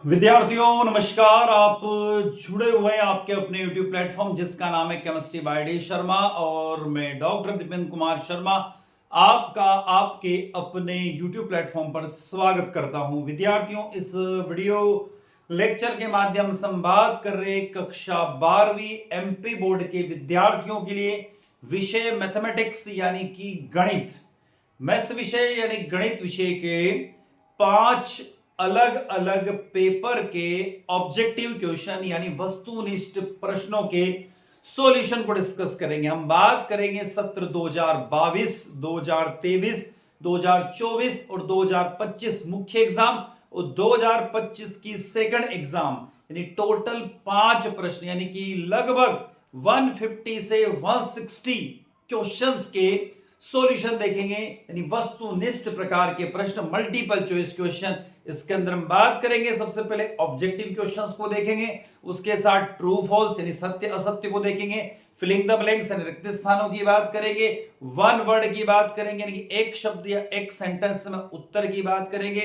विद्यार्थियों नमस्कार। आप जुड़े हुए हैं आपके अपने YouTube प्लेटफॉर्म जिसका नाम है केमिस्ट्री बाय डी शर्मा और मैं डॉक्टर दीपेंद्र कुमार शर्मा आपका आपके अपने YouTube प्लेटफॉर्म पर स्वागत करता हूं। विद्यार्थियों, इस वीडियो लेक्चर के माध्यम से हम बात कर रहे कक्षा 12वीं MP बोर्ड के विद्यार्थियों के लिए विषय मैथमेटिक्स यानी कि गणित, मैथ्स विषय यानी गणित विषय के 5 अलग अलग पेपर के ऑब्जेक्टिव क्वेश्चन यानी वस्तुनिष्ठ प्रश्नों के सॉल्यूशन को डिस्कस करेंगे। हम बात करेंगे सत्र 2022, 2023, 2024 और 2025 मुख्य एग्जाम और 2025 की सेकंड एग्जाम यानी टोटल 5 प्रश्न यानी कि लगभग 150 से 160 क्वेश्चंस के सॉल्यूशन देखेंगे यानी वस्तुनिष्ठ प्रकार के प्रश्न, मल्टीपल चॉइस क्वेश्चन। इसके अंदर हम बात करेंगे सबसे पहले ऑब्जेक्टिव क्वेश्चंस को देखेंगे, उसके साथ ट्रू फॉल्स यानी सत्य असत्य को देखेंगे, फिलिंग द ब्लैंक्स यानी रिक्त स्थानों की बात करेंगे, वन वर्ड की बात करेंगे यानी कि एक शब्द या एक सेंटेंस में उत्तर की बात करेंगे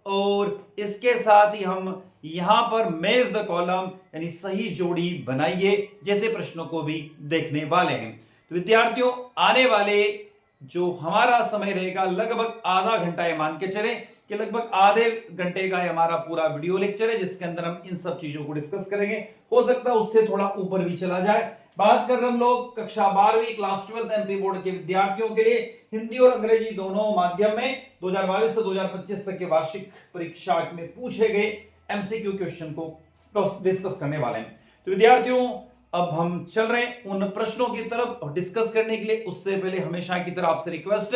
और इसके साथ ही हम यहां पर मैच द कॉलम यानी सही जोड़ी बनाइए जैसे प्रश्नों को भी देखने वाले हैं। तो विद्यार्थियों, आने वाले जो हमारा समय रहेगा लगभग आधा घंटा, ये मान के चले कि लगभग आधे घंटे का हमारा पूरा वीडियो लेक्चर है जिसके अंदर हम इन सब चीजों को डिस्कस करेंगे। हो सकता है उससे थोड़ा ऊपर भी चला जाए। बात कर रहे हम लोग कक्षा 12वीं क्लास 12 एमपी बोर्ड के विद्यार्थियों के लिए हिंदी और अंग्रेजी दोनों माध्यम में 2022 से 2025 तक के वार्षिक परीक्षा में पूछे गए एमसीक्यू क्वेश्चन को डिस्कस करने वाले हैं। तो विद्यार्थियों, अब हम चल रहे हैं उन प्रश्नों की तरफ और डिस्कस करने के लिए। उससे पहले हमेशा की तरह आपसे रिक्वेस्ट,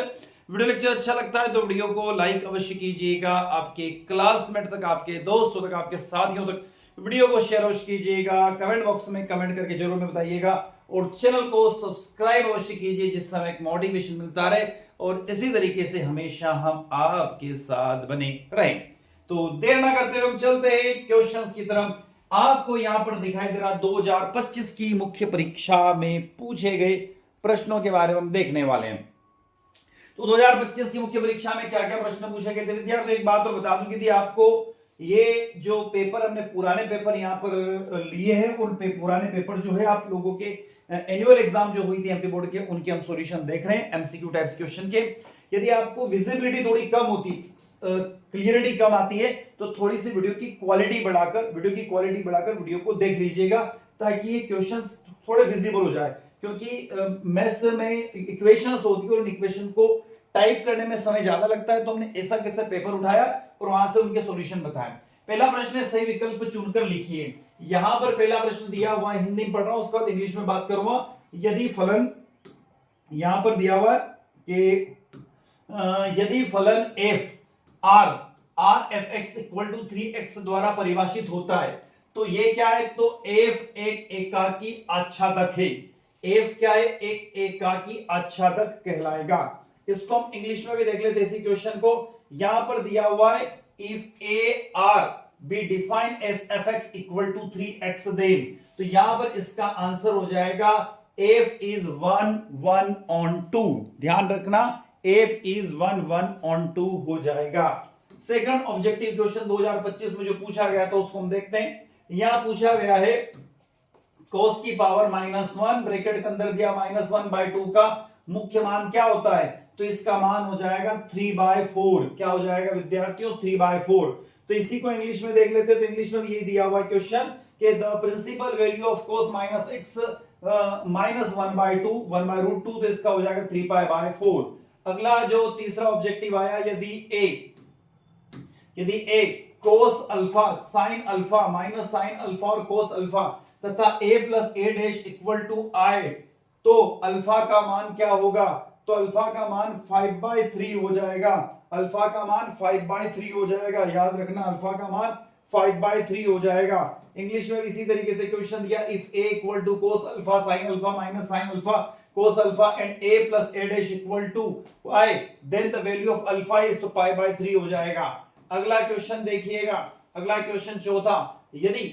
वीडियो लेक्चर अच्छा लगता है तो वीडियो को लाइक अवश्य कीजिएगा, आपके क्लासमेट तक, आपके दोस्तों तक, आपके साथियों तक वीडियो को शेयर अवश्य कीजिएगा, कमेंट बॉक्स में कमेंट करके जरूर में बताइएगा और चैनल को सब्सक्राइब अवश्य कीजिए जिससे हमें एक मोटिवेशन मिलता रहे और इसी तरीके से हमेशा हम आपके साथ बने रहें। तो देर ना करते हुए हम चलते हैं क्वेश्चंस की तरफ। आपको यहां पर दिखाई दे रहा 2025 की मुख्य परीक्षा में पूछे गए प्रश्नों के बारे में हम देखने वाले हैं। तो 2025 की मुख्य परीक्षा में क्या क्या प्रश्न पूछे गए थे विद्यार्थियों, एक बात और बता दूं कि आपको ये जो पेपर हमने पुराने पेपर यहां पर लिए हैं उन पुराने पेपर जो है आप लोगों के एनुअल एग्जाम जो हुई थी एमपी बोर्ड के उनके हम सॉल्यूशन देख रहे हैं एमसीक्यू टाइप्स क्वेश्चन के। यदि आपको विजिबिलिटी थोड़ी कम होती, क्लियरिटी कम आती है तो थोड़ी सी वीडियो की क्वालिटी बढ़ाकर वीडियो को देख लीजिएगा ताकि ये क्वेश्चंस थोड़े विजिबल हो जाए, क्योंकि मैथ्स में इक्वेशंस होती है और इक्वेशन को टाइप करने में समय ज्यादा लगता है। तो हमने ऐसा कैसा पेपर उठाया और वहां से उनके सॉल्यूशन बताए। पहला प्रश्न है सही विकल्प चुनकर लिखिए। यहां पर पहला प्रश्न दिया हुआ है, हिंदी में पढ़ रहा हूं उसके बाद इंग्लिश में बात करूंगा। यदि फलन, यहां पर दिया हुआ है कि यदि फलन f r f x equal to 3x द्वारा परिभाषित होता है तो ये क्या है, तो f एक एकाकी आच्छादक है। f क्या है, एक एकाकी आच्छादक कहलाएगा। इसको हम इंग्लिश में भी देख लेते इसी क्वेश्चन को। यहां पर दिया हुआ है if a r be defined as fx equal to 3x then, तो यहां पर इसका आंसर हो जाएगा f is 1 1 on 2। ध्यान रखना, f is 1 1 on 2 हो जाएगा। सेकंड ऑब्जेक्टिव क्वेश्चन 2025 में जो पूछा गया था उसको हम देखते हैं। यहां पूछा गया है cos की पावर -1 ब्रैकेट के अंदर दिया -1/2 का मुख्य मान क्या होता है, तो इसका मान हो जाएगा 3/4। क्या हो जाएगा विद्यार्थियों, 3/4। तो इसी को इंग्लिश में देख लेते हैं। तो इंग्लिश में भी यही दिया हुआ क्वेश्चन कि the principal value of cos -x -1/2 1/√2, तो इसका हो जाएगा 3π/4। अगला जो तीसरा ऑब्जेक्टिव आया, यदि a cos alpha sin alpha minus sin alpha और cos अल्फा तथा a plus a dash equal to i, तो अल्फा का मान क्या होगा, तो अल्फा का मान 5/3 हो जाएगा। अल्फा का मान 5/3 हो जाएगा, याद रखना अल्फा का मान 5/3 हो जाएगा। इंग्लिश में भी इसी तरीके से क्वेश्चन दिया, if a equal to cos alpha sin alpha minus sin alpha cos alpha and a plus a dash equal to y, then the value of alpha is, तो π/3 हो जाएगा। अगला क्वेश्चन देखिएगा, अगला क्वेश्चन चौथा, यदि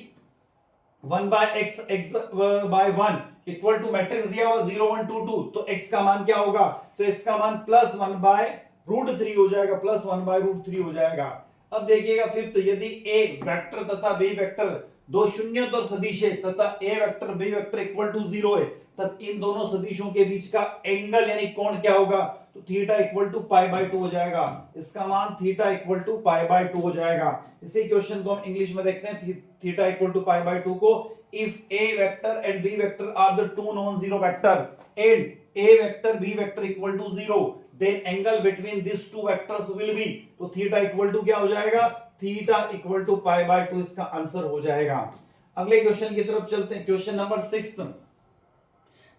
1/x x/1 equal two matrix दिया हुआ 0 1 2 2, तो x का मान क्या होगा, तो x का मान +1/√3 हो जाएगा, +1/√3 हो जाएगा। अब देखिएगा फिफ्थ, यदि ए वेक्टर तथा बी वेक्टर दो शून्योत्तर सदिश है तथा A vector B vector equal to 0 है, तब इन दोनों सदिशों के बीच का एंगल यानी कोण क्या होगा, तो theta equal to pi by 2 हो जाएगा। इसका मान theta equal to pi by 2 हो जाएगा। इसी क्वेश्चन को हम इंग्लिश में देखते हैं, theta equal to pi by 2 को, if A vector and B vector are the two non zero vector and A vector B vector equal to 0, then angle between these two vectors will be, तो theta equal to क्या हो जाएगा, theta equal to pi by 2 इसका answer हो जाएगा। अगले question की तरफ चलते हैं, क्वेश्चन नंबर 6।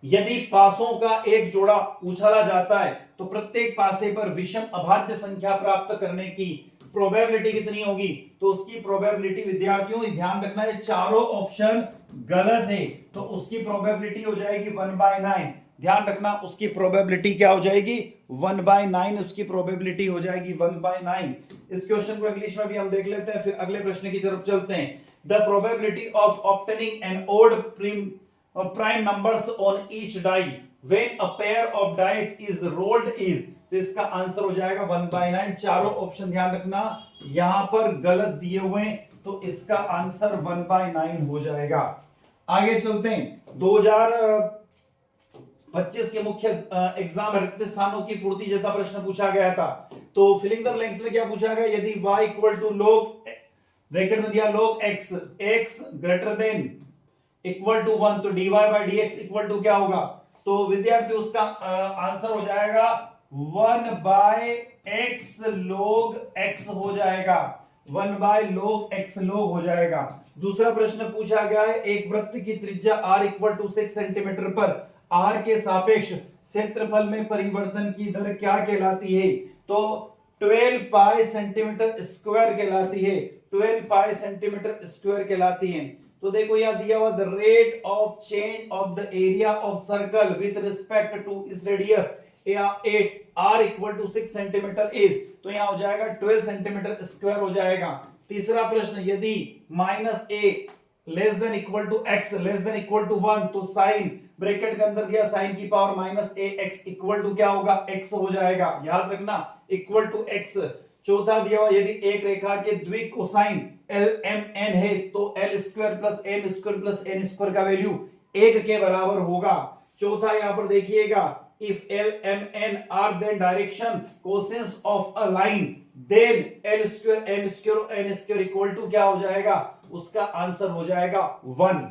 यदि पासों का एक जोड़ा उछाला जाता है तो प्रत्येक पासे पर विषम अभाज्य संख्या प्राप्त करने की प्रोबेबिलिटी कितनी होगी, तो उसकी प्रोबेबिलिटी विद्यार्थियों ध्यान रखना है चारों ऑप्शन गलत है, तो उसकी प्रोबेबिलिटी हो जाएगी 1/9। ध्यान रखना उसकी प्रोबेबिलिटी क्या हो जाएगी, 1/9 उसकी प्रोबेबिलिटी हो जाएगी 1/9। इस क्वेश्चन को इंग्लिश में भी हम देख लेते हैं, फिर अगले प्रश्न की तरफ चलते हैं। The probability of obtaining an odd prime numbers on each die when a pair of dice is rolled is, तो इसका आंसर हो जाएगा 1/9। चारों ऑप्शन ध्यान रखना यहां पर गलत दिए हुए हैं, तो इसका आंसर 1/9 हो जाएगा। आगे चलते हैं, 2025 के मुख्य एग्जाम रिक्त स्थानों की पूर्ति जैसा प्रश्न पूछा गया था। तो फिलिंग द ब्लैंक्स में क्या पूछा गया, यदि y equal to log bracket में दिया log x greater than equal to 1, तो dy by dx equal to क्या होगा, तो विद्यार्थी उसका आंसर हो जाएगा 1/x log x हो जाएगा, 1/log x log हो जाएगा। दूसरा प्रश्न पूछा गया है, एक वृत्त की त्रिज्या r इक्वल टू 6 सेंटीमीटर पर r के सापेक्ष क्षेत्रफल में परिवर्तन की दर क्या कहलाती है, तो 12 पाई सेंटीमीटर स्क्वायर कहलाती है, 12 पाई सेंटीमीटर स्क्वायर कहलाती है। तो देखो यहां दिया हुआ the rate of change of the area of circle with respect to इस radius 8 r equal to 6 centimetre is, तो यहां हो जाएगा 12 सेंटीमीटर स्क्वायर हो जाएगा। तीसरा प्रश्न, यदि -a less than equal to x less than equal to 1, तो साइन ब्रैकेट के अंदर दिया साइन की पावर -ax इक्वल टू क्या होगा, x हो जाएगा, याद रखना इक्वल टू x। चौथा दिया हुआ, यदि एक रेखा के द्विक कोसाइन lmn है तो l square plus m square plus n square का वैल्यू 1 के बराबर होगा। चौथा यहां पर देखिएगा, if lmn are then direction cosines of a line then l square m square n square equal to क्या हो जाएगा, उसका आंसर हो जाएगा 1।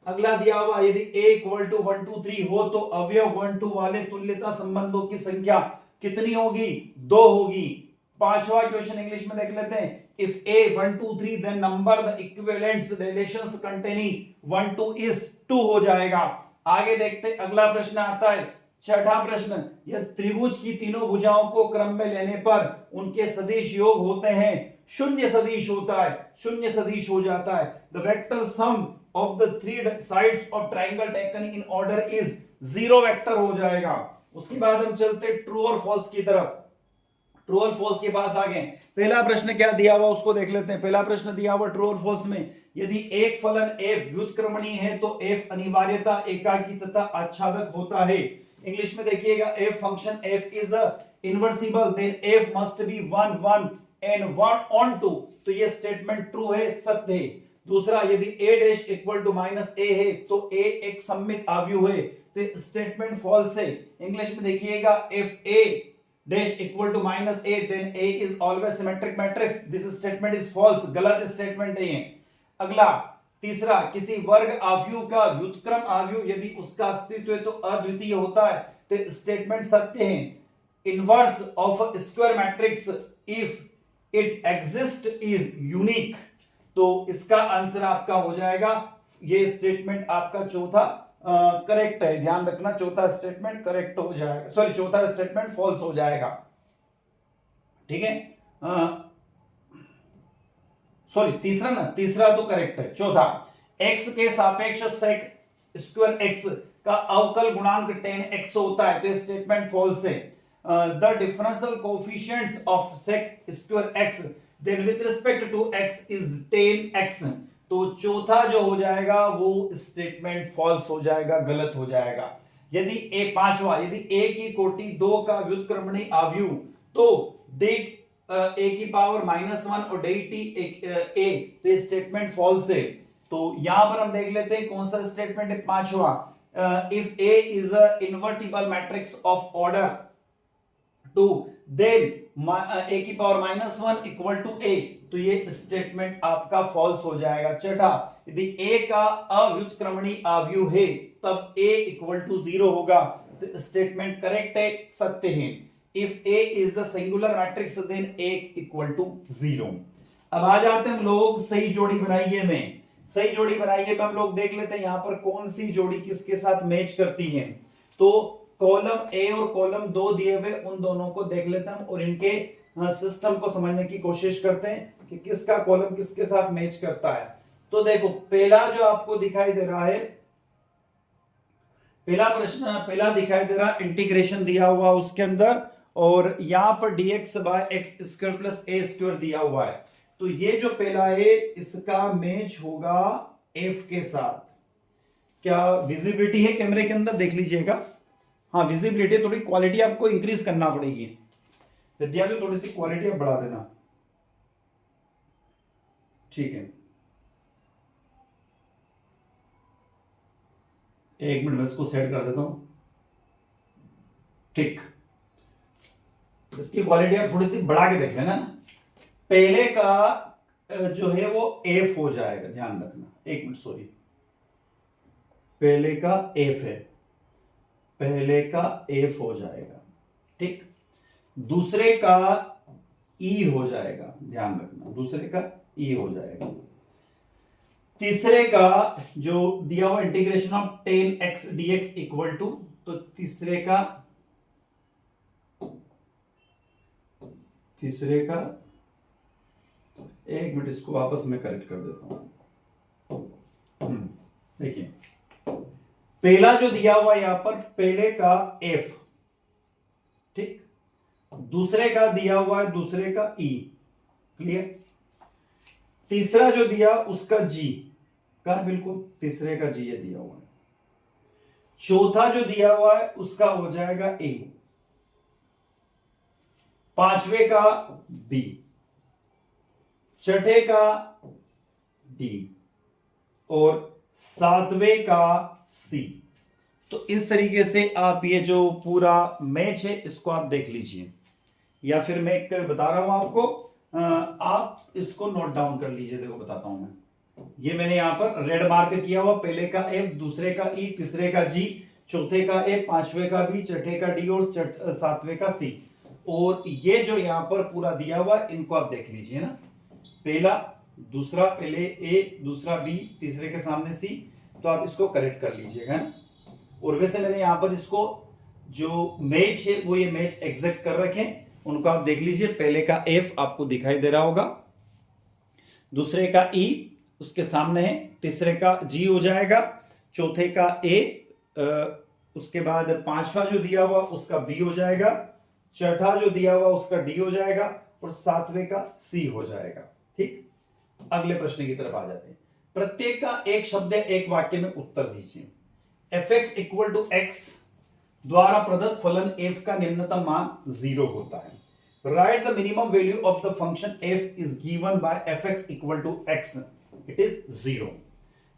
अगला दिया हुआ, यदि a इक्वल टू 1 2 3 हो तो अवयव 1 2 वाले तुल्यता संबंधों की संख्या कितनी होगी, 2 होगी। पांचवा क्वेश्चन इंग्लिश में देख लेते हैं, if a 1 2 3 then number the equivalents relations containing 1 2 is 2 हो जाएगा। आगे देखते हैं, अगला प्रश्न आता है छठा प्रश्न, यह त्रिभुज की तीनों भुजाओं को क्रम में लेने पर उनके सदिश योग होते हैं, शून्य सदिश होता है, शून्य सदिश हो जाता है। The vector sum of the three sides of triangle taken in order is 0 vector हो जाएगा। उसके बाद हम चलते ट्रू और फॉल्स की तरफ। ट्रू और फॉल्स के पास आ गए। पहला प्रश्न क्या दिया हुआ उसको देख लेते हैं। पहला प्रश्न दिया हुआ ट्रू और फॉल्स में, यदि एक फलन f व्युत्क्रमणीय है तो f अनिवार्यता एकाकी तथा आच्छादक होता है। इंग्लिश में देखिएगा, f function f is invertible then f must be 1 1 and 1 on 2, तो ये स्टेटमेंट ट्रू है, सत्य है। दूसरा, यदि a dash equal to minus a है तो a एक सममित आव्यूह है, तो स्टेटमेंट फॉल्स है। इंग्लिश में देखिएगा, if a dash equal to minus a then a is always symmetric matrix, this statement is false, गलत स्टेटमेंट है ये। अगला तीसरा, किसी वर्ग आव्यूह का व्युत्क्रम आव्यूह यदि उसका अस्तित्व है तो अद्वितीय होता है, तो स्टेटमेंट सत्य है। Inverse of a square matrix if it exist is unique, तो इसका आंसर आपका हो जाएगा, ये स्टेटमेंट आपका चौथा करेक्ट है, ध्यान रखना चौथा स्टेटमेंट करेक्ट हो जाएगा, सॉरी चौथा स्टेटमेंट फॉल्स हो जाएगा, ठीक है। सॉरी तीसरा तो करेक्ट है, चौथा x के सापेक्ष sec स्क्वायर x का अवकल गुणांक 10x होता है, तो स्टेटमेंट फॉल्स है। The differential coefficients of sec square x then with respect to x is 10x, तो चौथा जो हो जाएगा वो स्टेटमेंट फॉल्स हो जाएगा, गलत हो जाएगा। यदि पांचवा, यदि a की कोटि 2 का व्युत्क्रमणीय आव्यूह तो did ए की पावर -1 और डेरिवेटिव ए, तो ये स्टेटमेंट फॉल्स है। तो यहां पर हम देख लेते हैं कौन सा स्टेटमेंट है, पांचवा। If A is a invertible matrix of order 2 then A की पावर -1 इक्वल टू ए, तो ये स्टेटमेंट आपका फॉल्स हो जाएगा। छठा, यदि ए का अव्युत्क्रमणीय अवयव है तब ए इक्वल टू 0 होगा, तो स्टेटमेंट करेक्ट है, सत्य है। If A is the singular matrix then A equal to 0। अब आ जाते हैं हम लोग सही जोड़ी बनाइए में। सही जोड़ी बनाइए में हम लोग देख लेते हैं यहां पर कौन सी जोड़ी किसके साथ मैच करती है। तो कॉलम ए और कॉलम 2 दिए हुए, उन दोनों को देख लेते हैं और इनके सिस्टम को समझने की कोशिश करते हैं कि किसका कॉलम किसके साथ मैच करता है। तो देखो पहला जो आपको दिखाई दे रहा है, पहला प्रश्न, पहला दिखाई दे रहा इंटीग्रेशन दिया हुआ उसके अंदर, और यहां पर dx by x square plus a square दिया हुआ है। तो ये जो पहला है इसका मैच होगा f के साथ। क्या विजिबिलिटी है कैमरे के अंदर, देख लीजिएगा। हाँ विजिबिलिटी, थोड़ी क्वालिटी आपको इंक्रीज करना पड़ेगी विद्यार्थी, थोड़ी सी क्वालिटी आप बढ़ा देना, ठीक है। एक मिनट में इसको सेट कर देता हूं, ठीक। इसकी क्वालिटी आप थोड़ी सी बढ़ा के देख लेना ना। पहले का जो है वो एफ हो जाएगा, ध्यान रखना। एक मिनट, सॉरी, पहले का एफ है, पहले का एफ हो जाएगा, ठीक। दूसरे का ई हो जाएगा, ध्यान रखना, दूसरे का ई हो जाएगा। तीसरे का जो दिया हुआ integration of 10x dx equal to, तो तीसरे का एक मिनट, इसको वापस में करेक्ट कर देता हूं। देखिए पहला जो दिया हुआ यहां पर, पहले का f, ठीक, दूसरे का दिया हुआ है, दूसरे का e, क्लियर। तीसरा जो दिया उसका g का, बिल्कुल तीसरे का g ये दिया हुआ है। चौथा जो दिया हुआ है उसका हो जाएगा a, पांचवे का b, छठे का d और सातवें का c। तो इस तरीके से आप ये जो पूरा मैच है इसको आप देख लीजिए, या फिर मैं एक बता रहा हूं आपको, आप इसको नोट डाउन कर लीजिए। देखो बताता हूं मैं, ये मैंने यहां पर रेड मार्क किया हुआ, पहले का f, दूसरे का e, तीसरे का g, चौथे का a, पांचवे का b, छठे का d और सातवें का c। और ये जो यहां पर पूरा दिया हुआ इनको आप देख लीजिए ना, पहला दूसरा, पहले a, दूसरा b, तीसरे के सामने c, तो आप इसको करेक्ट कर लीजिएगा ना। और वैसे मैंने यहां पर इसको जो मैच है वो ये मैच एग्जैक्ट कर रखे, उनको आप देख लीजिए। पहले का f आपको दिखाई दे रहा होगा, दूसरे का e उसके सामने है, तीसरे का g हो जाएगा, चौथे का a, उसके बाद पांचवा जो दिया हुआ उसका b हो जाएगा, छठा जो दिया हुआ उसका d हो जाएगा और सातवें का c हो जाएगा, ठीक। अगले प्रश्न की तरफ आ जाते हैं। प्रत्येक का एक शब्द एक वाक्य में उत्तर दीजिए। fx इक्वल टू x द्वारा प्रदत्त फलन f का निम्नतम मान 0 होता है। Write the minimum value of the function f is given by fx equal to x, it is 0।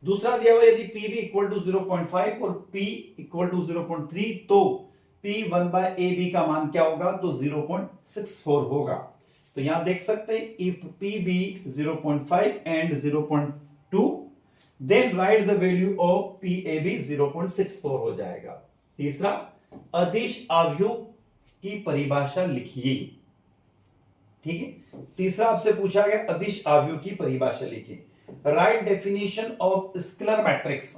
दूसरा दिया हुआ यदि pb इक्वल टू 0.5 और p इक्वल टू 0.3 तो p1 बाय ab का मान क्या होगा, तो 0.64 होगा। तो यहां देख सकते हैं if pb 0.5 and 0.2 then write the value of pab 0.64 हो जाएगा। तीसरा, अदिश अवयव की परिभाषा लिखिए, ठीक है। तीसरा आपसे पूछा गया अदिश अवयव की परिभाषा लिखिए। Right definition of scalar matrix,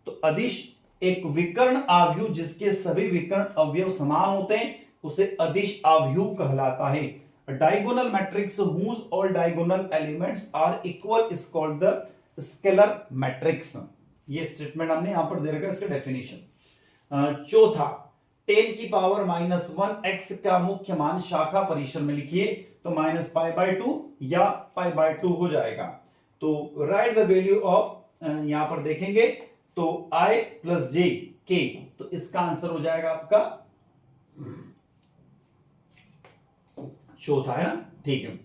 तो अदिश एक विकर्ण अवयव जिसके सभी विकर्ण अवयव समान होते हैं उसे अदिश अवयव कहलाता है। Diagonal matrix whose all diagonal elements are equal is called the scalar matrix। ये स्टेटमेंट हमने यहां पर दे रखा है, इसका डेफिनेशन। चौथा, 10 की पावर -1 x का मुख्य मान शाखा परिसर में लिखिए, तो -π/2 या π/2 हो जाएगा। तो राइट द वैल्यू ऑफ, यहां पर देखेंगे तो i + j k, तो इसका आंसर हो जाएगा आपका चौथा है ना, ठीक है।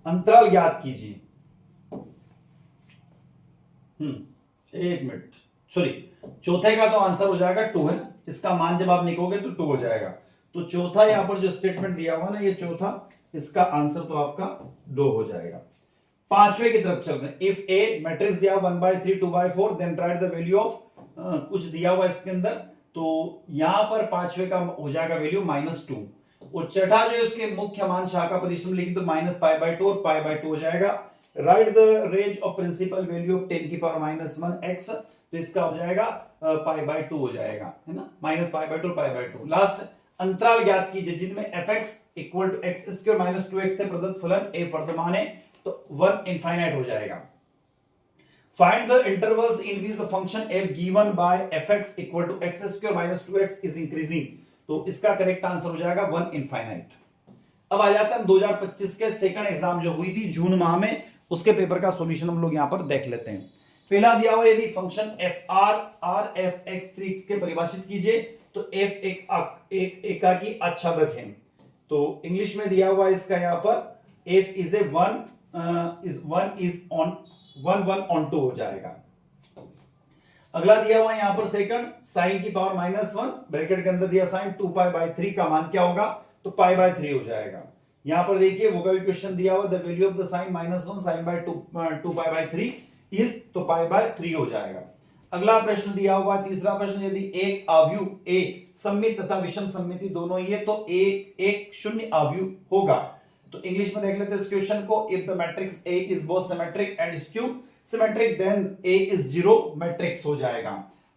अंतराल ज्ञात कीजिए। एक मिनट, सॉरी, चौथे का तो आंसर हो जाएगा 2 है ना, इसका मान जब आप लिखोगे तो 2 हो जाएगा। तो चौथा यहां पर जो स्टेटमेंट दिया हुआ ना, ये चौथा, इसका आंसर तो आपका 2 हो जाएगा। पांचवे की तरफ चल रहे हैं। इफ ए मैट्रिक्स दिया 1/3 2/4 then write the value of, कुछ दिया हुआ इसके अंदर, तो यहां पर पांचवे का हो जाएगा वैल्यू -2, और छठा जो है उसके मुख्य मान शाखा परिश्रम लिखी तो -π/2 और π/2 हो जाएगा। Write the range of principal value of 10⁻⁻1 x, तो इसका हो जाएगा π/2 हो जाएगा, है ना, -π/2 π/2। लास्ट, अंतराल ज्ञात कीजिए जिनमें fx = x² - 2x से प्रदत्त फलन a वर्तमान है, तो 1 इनफाइनाइट हो जाएगा। Find the intervals in which the function f given by fx = x² - 2x is increasing, तो इसका करेक्ट आंसर हो जाएगा 1 इनफाइनाइट। अब आ जाता है 2025 के सेकंड एग्जाम जो हुई थी जून माह में, उसके पेपर का सॉल्यूशन हम लोग यहां पर देख लेते हैं। पहला दिया हुआ, यदि function fr r f x 3x के परिभाषित कीजिए, तो f एक एकाकी आच्छादक है, तो इंग्लिश में दिया हुआ इसका यहां पर f is a 1 on 2 हो जाएगा। अगला दिया हुआ यहां पर सेकंड, sin की पावर -1 ब्रैकेट के अंदर दिया sin 2π/3 का मान क्या होगा, तो π/3 हो जाएगा। यहां पर देखिए वो क्वेश्चन दिया हुआ, the value of the sin -1 sin 2π/3 is, तो π/3 हो जाएगा। अगला प्रश्न दिया हुआ तीसरा प्रश्न, यदि एक आव्यूह a सममित तथा विषम सममिति दोनों ही है, तो एक शून्य आव्यूह होगा। तो इंग्लिश में देख लेते हैं इस क्वेश्चन को। If the matrix A is both symmetric and skew symmetric then A is 0 matrix हो जाएगा।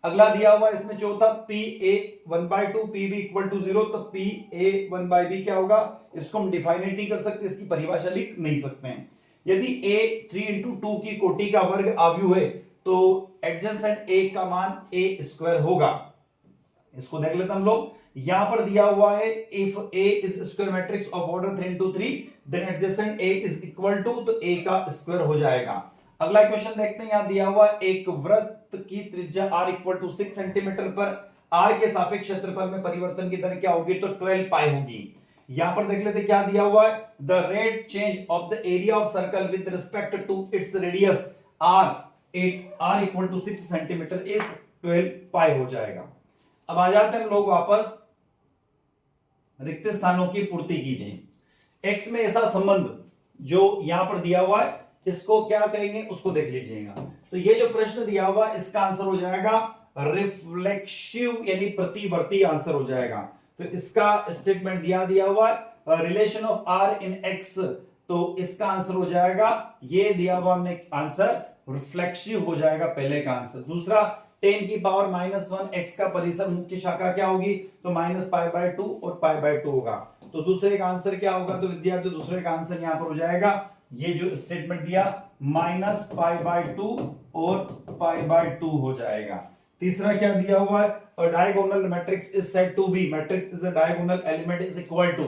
अगला दिया हुआ इसमें चौथा, PA 1/2 PB = 0, तो PA 1/B क्या होगा, इसको हम डिफाइनेट नहीं कर सकते, इसकी परिभाषा लिख नहीं सकते हैं। यदि A 3 × 2 की कोटि का वर्ग आव्यूह है, तो एडजेसेंट A का मान A² होगा। इसको देख लेते हम लोग। यहां पर दिया हुआ है if A is square matrix of order 3 × 3 then adjacent A is equal to, तो A का स्क्वायर हो जाएगा। अगला क्वेश्चन देखते हैं। यहां दिया हुआ एक वृत्त की त्रिज्या r = 6 सेंटीमीटर पर r के सापेक्ष क्षेत्रफल में परिवर्तन की दर क्या होगी, तो 12 पाई होगी। यहां पर देख लेते क्या दिया हुआ है, the rate change of the area of circle with respect to its radius r = 6 centimetre is 12 pi हो जाएगा। अब आ जाते हैं लोग वापस, रिक्त स्थानों की पूर्ति कीजिए। x में ऐसा संबंध जो यहां पर दिया हुआ है, इसको क्या कहेंगे उसको देख लीजिएगा। तो ये जो प्रश्न दिया हुआ है इसका आंसर हो जाएगा रिफ्लेक्सिव यानी प्रतिवर्ती आंसर हो जाएगा। तो इसका स्टेटमेंट दिया हुआ है relation of r in x, तो इसका आंसर हो जाएगा, ये दिया हुआ हमने आंसर रिफ्लेक्सिव हो जाएगा पहले का आंसर। दूसरा, 10 की पावर -1 x का परिसर मुख्य शाखा क्या होगी, तो -π/2 और π/2 होगा। तो दूसरे का आंसर क्या होगा, तो विद्यार्थी दूसरे का आंसर यहां पर हो जाएगा, ये जो स्टेटमेंट दिया -π/2 और π/2 हो जाएगा। तीसरा क्या दिया हुआ है, और diagonal matrix is said to be, matrix is a diagonal element is equal to,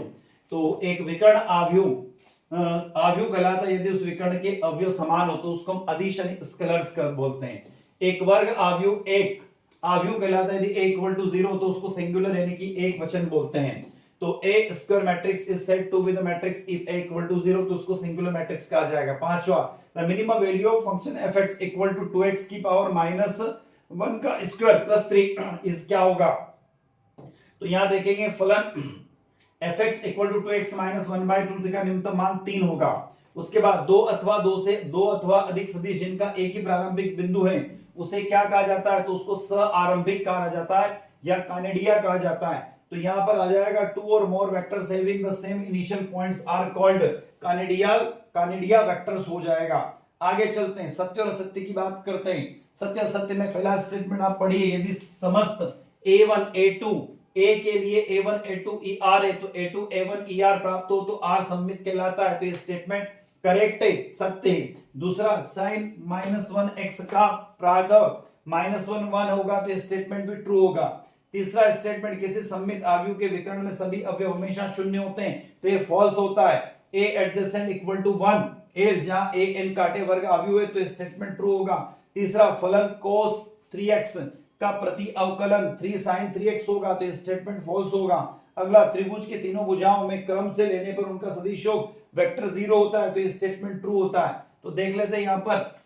तो एक विकर्ण आव्यूह कहलाता है यदि उस विकर्ण के अवयव समान हो, तो उसको हम अदिशन स्केलर्स कर बोलते हैं। एक वर्ग आव्यूह एक आव्यूह कहलाता है यदि a = 0, तो उसको सिंगुलर यानी कि एक वचन बोलते हैं। तो a square matrix is said to be the matrix if a = 0, तो उसको सिंगुलर मैट्रिक्स कहा जाएगा। पांचवा, the minimum value of function fx = 2x की पावर -1 का स्क्वायर प्लस 3 इज क्या होगा, तो यहां देखेंगे फलन fx = 2x - 1/2 का न्यूनतम मान 3 होगा। उसके बाद दो अथवा अधिक सदिश जिनका एक ही प्रारंभिक बिंदु है, उसे क्या कहा जाता है, तो उसको सआरंभिक कहा जाता है या कानेडिया कहा जाता है। तो यहां पर आ जाएगा 2 और more vectors having the same initial points are called coinitial vectors हो जाएगा। आगे चलते हैं, सत्य और असत्य की बात करते हैं। सत्य और असत्य में पहला स्टेटमेंट आप पढ़िए, यदि समस्त a1 a2 a के लिए a1 a2 er है, तो a2 a1 er प्राप्त हो तो r सममित कहलाता है। तो ये स्टेटमेंट करेक्ट है, सत्य है। दूसरा, sin -1 x का प्रातः -1 होगा, तो स्टेटमेंट भी ट्रू होगा। तीसरा स्टेटमेंट, किसी सममित आव्यूह के विकर्ण में सभी अवयव हमेशा शून्य होते हैं, तो ये फॉल्स होता है। a एडजेसेंट = 1 a जहां a n काटे वर्ग आव्यूह है, तो स्टेटमेंट ट्रू होगा। तीसरा, फलन cos 3x का प्रति अवकलन 3 sin 3x होगा, तो स्टेटमेंट फॉल्स होगा। अगला, त्रिभुज के तीनों भुजाओं में क्रम से लेने पर उनका सदिश योग वेक्टर 0 होता है, तो ये स्टेटमेंट ट्रू होता है। तो देख लेते हैं यहां पर,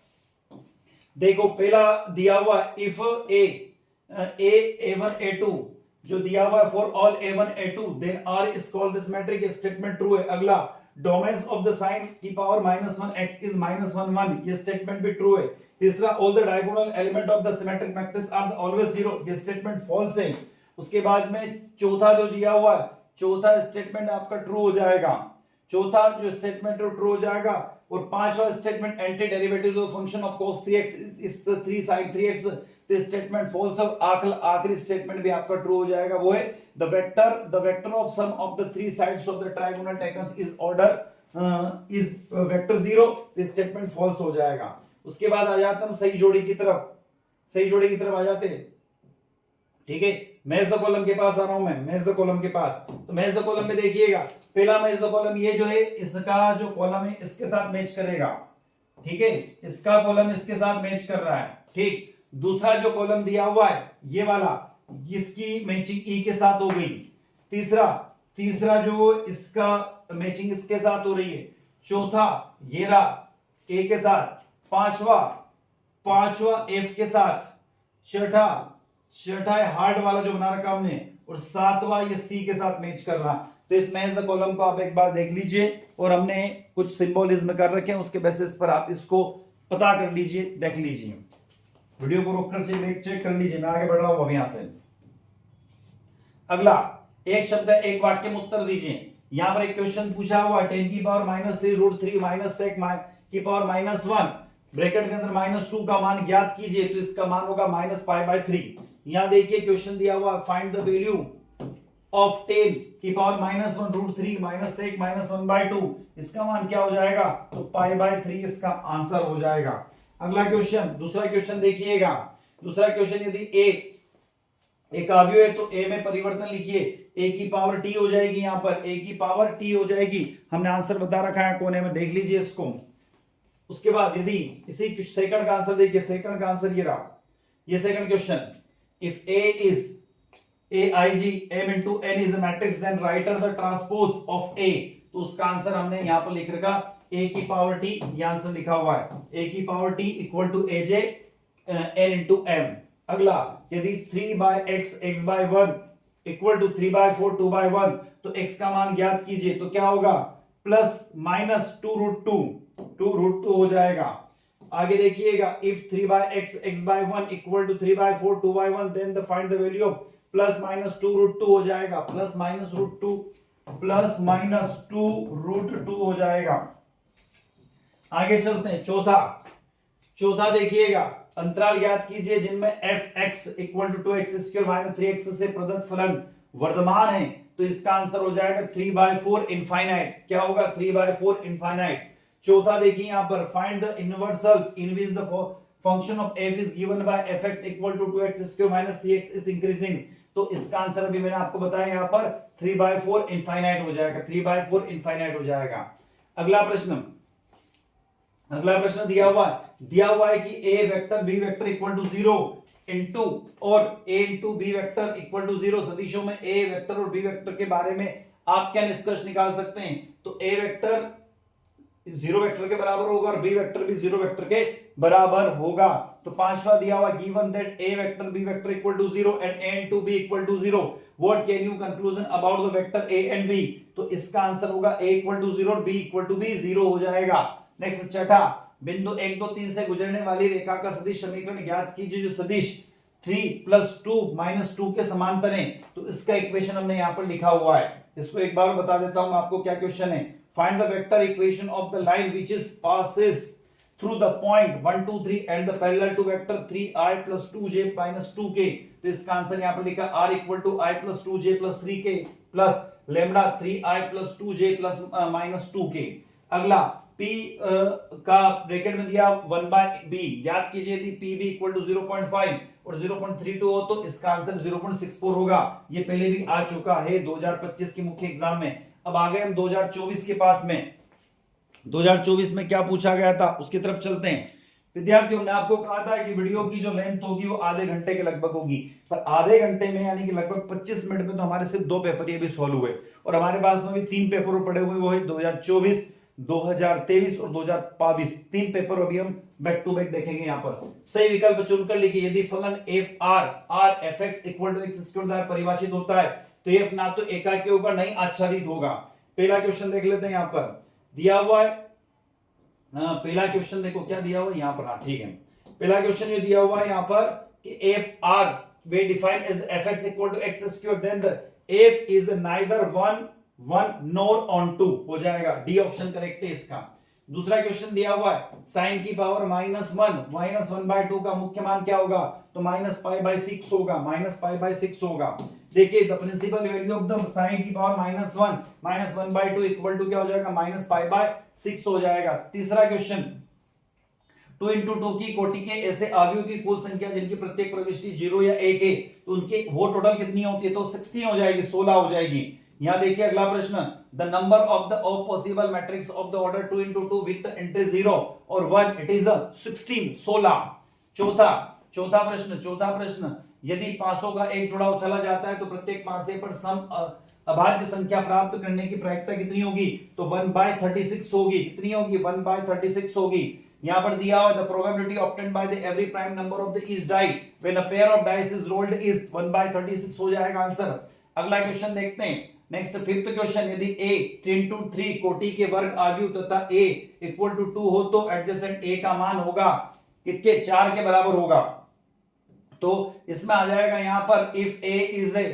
देखो पहला दिया हुआ इफ a1 a2 जो दिया हुआ है for all a1 a2 then r is called this matrix, statement true है। अगला, डोमेन्स ऑफ द साइन की पावर -1 x इज -1 1, ये स्टेटमेंट भी ट्रू है। तीसरा, all the diagonal element of the symmetric matrix are always 0, ये statement false है। उसके बाद में चौथा जो दिया हुआ है, चौथा स्टेटमेंट आपका ट्रू हो जाएगा, चौथा जो स्टेटमेंट ट्रू हो जाएगा। और पांचवा statement anti derivative of function of cos 3x is 3 sin 3x, तो स्टेटमेंट फॉल्स। और आखिरी स्टेटमेंट भी आपका ट्रू हो जाएगा, वो है the vector of sum of the three sides of the triangle taken is order is vector 0, तो स्टेटमेंट फॉल्स हो जाएगा। उसके बाद आ जाते हम सही जोड़ी की तरफ, सही जोड़ी की तरफ आ जाते हैं, ठीक है। मैच द कॉलम के पास आ रहा हूं मैं, मैच द कॉलम के पास। तो मैच द कॉलम में देखिएगा, पहला मैच द कॉलम ये जो है इसका जो कॉलम है इसके साथ मैच करेगा, ठीक है, इसका कॉलम इसके साथ मैच कर रहा है, ठीक। दूसरा जो कॉलम दिया हुआ है ये वाला, इसकी मैचिंग ई के साथ हो गई। तीसरा जो इसका मैचिंग इसके साथ हो रही है। चौथा ये रहा ए के साथ। पांचवा एफ के साथ। छठा है हार्ड वाला जो बना रखा हमने, और सातवां ये सी के साथ मैच कर रहा। तो इस मैच द कॉलम को आप एक बार देख लीजिए, और हमने कुछ सिंबोलिज्म कर रखे हैं, उसके बेसिस पर आप इसको पता कर लीजिए, देख लीजिए। वीडियो को रोककर चेक कर लीजिए, मैं आगे बढ़ रहा हूं अब यहां से। अगला, एक शब्द है एक वाक्य में उत्तर दीजिए। यहां पर एक क्वेश्चन पूछा हुआ 10 की पावर -3 √3 माइनस सेक की पावर -1, ब्रैकेट के अंदर -2 का मान ज्ञात कीजिए, तो इसका मान होगा -π/3। यहां देखिए क्वेश्चन दिया हुआ फाइंड द वैल्यू ऑफ 10 की पावर -1 √3 माइनस सेक -1/2, इसका मान क्या हो जाएगा, तो π/3 इसका आंसर हो जाएगा। अगला क्वेश्चन, दूसरा क्वेश्चन देखिएगा। दूसरा क्वेश्चन, यदि एक अवयव है तो a में परिवर्तन लिखिए, a की पावर t हो जाएगी, यहां पर a की पावर t हो जाएगी। हमने आंसर बता रखा है कोने में, देख लीजिए इसको। उसके बाद यदि इसी सेकंड का आंसर देखिए, सेकंड का आंसर ये रहा, ये second question, if a is aig m into n is a matrix then write the transpose of a, तो उसका आंसर हमने यहां पर लिख रखा a की पावर t, ये आंसर लिखा हुआ है a की power t equal to aj n into m। अगला, यदि 3/x x/1 इक्वल टू 3/4 2/1, तो x का मान ज्ञात कीजिए, तो क्या होगा, +-2√2 हो जाएगा। आगे देखिएगा, if 3/x x/1 equal to 3/4 2/1 then the find the value of +-2√2 हो जाएगा, +-2√2 हो जाएगा। आगे चलते हैं, चौथा देखिएगा, अंतराल ज्ञात कीजिए जिनमें fx equal to 2x² - 3x से प्रदत्त फलन वर्धमान है, तो इसका आंसर हो जाएगा 3/4 इनफाइनाइट। क्या होगा, 3/4 इनफाइनाइट। चौथा देखिए यहां पर, find the intervals in which the function of f is given by fx equal to 2x² - 3x is increasing, तो इसका आंसर अभी मैंने आपको बताया यहां पर 3/4 इनफाइनाइट हो जाएगा, 3/4 इनफाइनाइट हो जाएगा। अगला प्रश्न दिया हुआ है कि a vector b vector equal to 0 into और a into b vector equal to 0 सदिशों में a वेक्टर और b वेक्टर के बारे में आप क्या निष्कर्ष निकाल सकते हैं, तो a वेक्टर 0 वेक्टर के बराबर होगा और b वेक्टर भी 0 वेक्टर के बराबर होगा। तो पांचवा दिया हुआ, given that a vector b vector equal to 0 and a into b equal to 0, what can you conclusion about the vector a and b, तो इसका आंसर होगा a इक्वल टू 0 और b इक्वल टू b 0 हो जाएगा। Next, छठा, बिंदु 1 2 3 से गुजरने वाली रेखा का सदिश समीकरण ज्ञात कीजिए जो सदिश 3 + 2 - 2 के समांतर है, तो इसका इक्वेशन हमने यहां पर लिखा हुआ है। इसको एक बार बता देता हूं आपको क्या क्वेश्चन है। Find the vector equation of the line which is passes through the point 1 2 3 and the parallel to vector 3i + 2j - 2k, तो इसका आंसर यहां पर लिखा r = i + 2j + 3k plus lambda 3i + 2j - 2k। अगला, p का bracket में दिया 1/b, ज्ञात कीजिए यदि pb इक्वल टू 0.5 और 0.32 हो तो इसका आंसर 0.64 होगा। ये पहले भी आ चुका है 2025 के मुख्य एग्जाम में। अब आ गए हम 2024 के पास में। 2024 में क्या पूछा गया था उसकी तरफ चलते हैं। विद्यार्थियों, हमने आपको कहा था कि वीडियो की जो लेंथ होगी वो आधे घंटे के लगभग होगी, पर आधे घंटे में यानी कि लगभग 25 मिनट में तो हमारे सिर्फ 2 पेपर ये भी सॉल्व हुए, और हमारे पास में भी 3 पेपर पड़े हुए, वो है 2024, 2023 और 2022। 3 पेपर अभी हम बैक टू बैक देखेंगे। यहाँ पर सही विकल्प चुनकर लिखिए। यदि फलन F R R F X equal to X square द्वारा परिभाषित होता है तो एफ ना तो एकाकी होगा नहीं आच्छादित होगा। पहला क्वेश्चन देख लेते हैं। यहाँ पर दिया हुआ है, पहला क्वेश्चन देखो क्या दिया हुआ है यहाँ पर। हाँ ठीक है, पहला क्वेश्चन ये दिया हुआ है यहाँ पर कि F R be defined as F X equal to X square then the F is neither 1 1 nor on 2 हो जाएगा। डी ऑप्शन करेक्ट है इसका। दूसरा क्वेश्चन दिया हुआ है साइन की पावर -1 का मुख्य मान क्या होगा, तो -π/6 होगा, -π/6 होगा। देखिए the principal value of the sine की पावर -1 इक्वल टू क्या हो जाएगा, -π/6 हो जाएगा। तीसरा क्वेश्चन 2 into 2 की कोटि के ऐसे अवयव की कुल संख्या जिनकी प्रत्येक प्रविष्टि 0 या 1 है तो उनके वो टोटल कितनी होती है, तो 16 हो जाएगी, 16 हो जाएगी। यहां देखिए अगला प्रश्न, the number of the of possible matrix of the order 2 into 2 with the entry 0 और 1 इट इज 16 16। चौथा प्रश्न यदि पांचों का एक जुड़ाव चला जाता है तो प्रत्येक पांचे पर सम अभाज्य संख्या प्राप्त करने की प्रायिकता कितनी होगी, तो 1/36 होगी। कितनी होगी, 1/36 होगी। यहां पर दिया हुआ the probability obtained by the every prime number of the each die when a pair of dice is rolled is 1/36 हो जाएगा आंसर। अगला क्वेश्चन देखते हैं। नेक्स्ट फिफ्थ क्वेश्चन, यदि a 10 to 3 कोटि के वर्ग अवयव तथा a इक्वल टू 2 हो तो एडजेसेंट a का मान होगा कितने, 4 के बराबर होगा। तो इसमें आ जाएगा यहां पर if a is a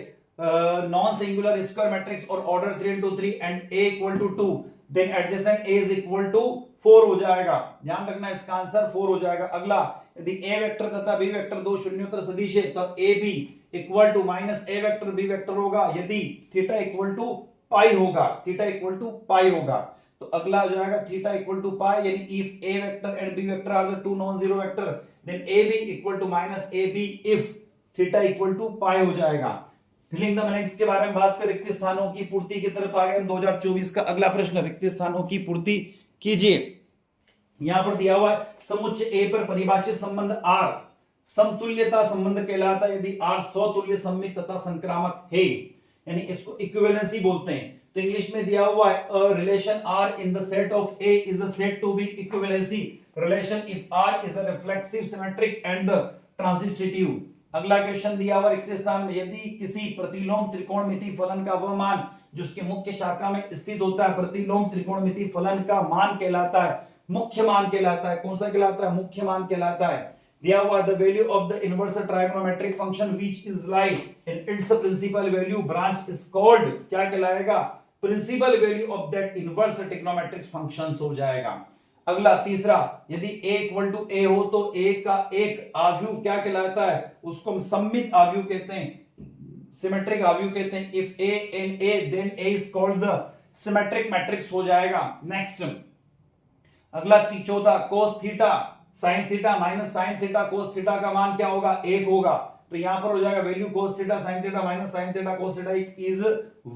non singular square matrix और order 3 into 3 and a equal to 2 then adjacent a is equal to 4 हो जाएगा। ध्यान रखना इसका आंसर 4 हो जाएगा। अगला, यदि a वेक्टर तथा b वेक्टर दो शून्योत्तर सदिश है तब a b equal to minus a vector b vector होगा यदि थीटा इक्वल टू पाई होगा, थीटा इक्वल टू पाई होगा। तो अगला हो जाएगा थीटा इक्वल टू पाई, यानी if a vector and b vector are the two non zero vector then ab equal to minus ab if theta equal to pi हो जाएगा। Filling the blanks के बारे में बात कर रिक्त स्थानों की पूर्ति की तरफ आ गए 2024 का अगला प्रश्न, रिक्त स्थानों की पूर्ति कीजिए। यहां पर दिया हुआ है समुच्चय A पर परिभाषित संबंध R समतुल्यता संबंध कहलाता है यदि R स्वतुल्य सममित तथा संक्रामक है, यानी इसको इक्विवेलेंसी बोलते हैं। तो इंग्लिश में दिया हुआ है a relation R in the set of A is said to be equivalency relation if R is a reflexive symmetric and transitive। अगला क्वेश्चन दिया हुआ रिक्त स्थान में यदि किसी प्रतिलोम त्रिकोणमिति फलन का वह मान जो उसके मुख्य शाखा में स्थित होता है, प्रतिलोम त्रिकोणमिति फलन का मान कहलाता है, मुख्य मान कहलाता है। कौन सा कहलाता है, मुख्य मान कहलाता है। दिया हुआ the value of the inverse trigonometric function which is like in its principal value branch is called, क्या कहलाएगा, principal value of that inverse trigonometric functions हो जाएगा। अगला तीसरा, यदि a इक्वल टू a हो तो a का एक अवयव क्या कहलाता है, उसको हम सममित अवयव कहते हैं, सिमेट्रिक अवयव कहते हैं। If a and a then a is called the symmetric matrix हो जाएगा। नेक्स्ट अगला चौथा, cos theta sin theta minus sin theta cos theta का मान क्या होगा, 1 होगा। तो यहां पर हो जाएगा value cos theta sin theta minus sin theta cos theta is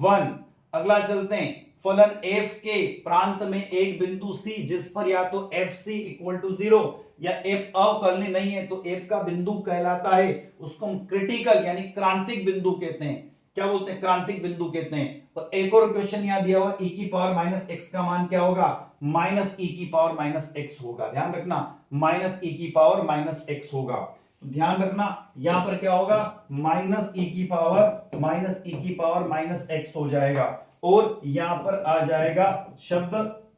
1। अगला चलते हैं, फलन f के प्रांत में एक बिंदु c जिस पर या तो fc इक्वल टू 0 या f अवकलनीय नहीं है तो f का बिंदु कहलाता है, उसको हम क्रिटिकल यानी क्रांतिक बिंदु कहते हैं। क्या बोलते हैं, क्रांतिक बिंदु कहते हैं। तो एक और क्वेश्चन यहां दिया हुआ e की पावर माइनस x का मान क्या होगा, माइनस e की पावर माइनस x होगा। ध्यान रखना माइनस e की पावर माइनस x होगा। तो ध्यान रखना यहां पर क्या होगा, माइनस e की पावर माइनस x हो जाएगा और यहां पर आ जाएगा शब्द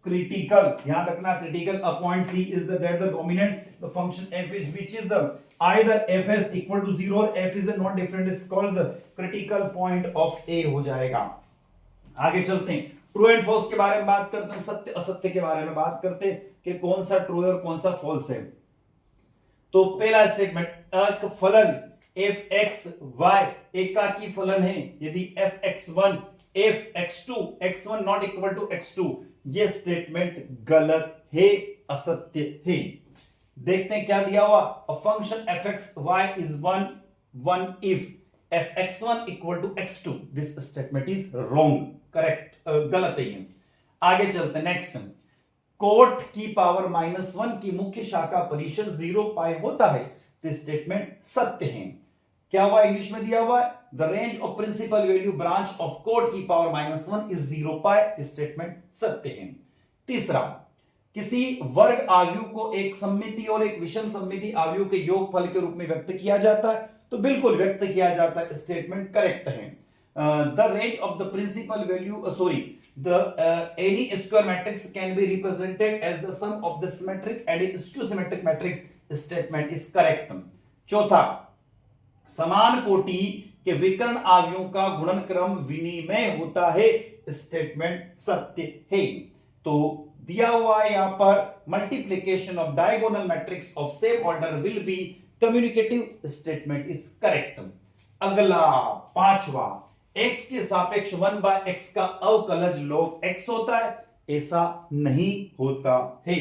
क्रिटिकल। ध्यान रखना critical a point c is the that the dominant the function f is which is the either fs equal to 0 or f is a not different is called the critical point of a हो जाएगा। आगे चलते हैं, true and false के बारे में बात करते हैं, सत्य असत्य के बारे में बात करते हैं कि कौन सा ट्रू है और कौन सा फॉल्स है। तो पहला स्टेटमेंट, एक फलन fxy एकाकी फलन है यदि fx1 fx2 x1 not equal to x2, ये स्टेटमेंट गलत है, असत्य है। देखते हैं क्या दिया हुआ, a function fxy is 1 if fx1 equal to x2, this statement is wrong, correct, गलत है ये। आगे चलते हैं, नेक्स्ट कोट की पावर -1 की मुख्य शाखा परिसर 0 पाई होता है तो स्टेटमेंट सत्य है। क्या हुआ, इंग्लिश में दिया हुआ है the range of principal value branch of cot की पावर -1 इज 0 पाई, स्टेटमेंट सत्य है। तीसरा, किसी वर्ग आव्यूह को एक सममिति और एक विषम सममिति आव्यूह के योगफल के रूप में व्यक्त किया जाता है, तो बिल्कुल व्यक्त किया जाता है, स्टेटमेंट करेक्ट है। The range of the principal value any square matrix can be represented as the sum of the symmetric and skew symmetric matrix, statement is correct। चौथा, समान कोटि के विकर्ण आव्यूहों का गुणनक्रम विनिमय होता है, स्टेटमेंट सत्य है। तो दिया हुआ है यहां पर multiplication of diagonal matrix of same order will be communicative, statement is correct. अगला पांचवा, x के सापेक्ष 1/x का अवकलज log x होता है, ऐसा नहीं होता है।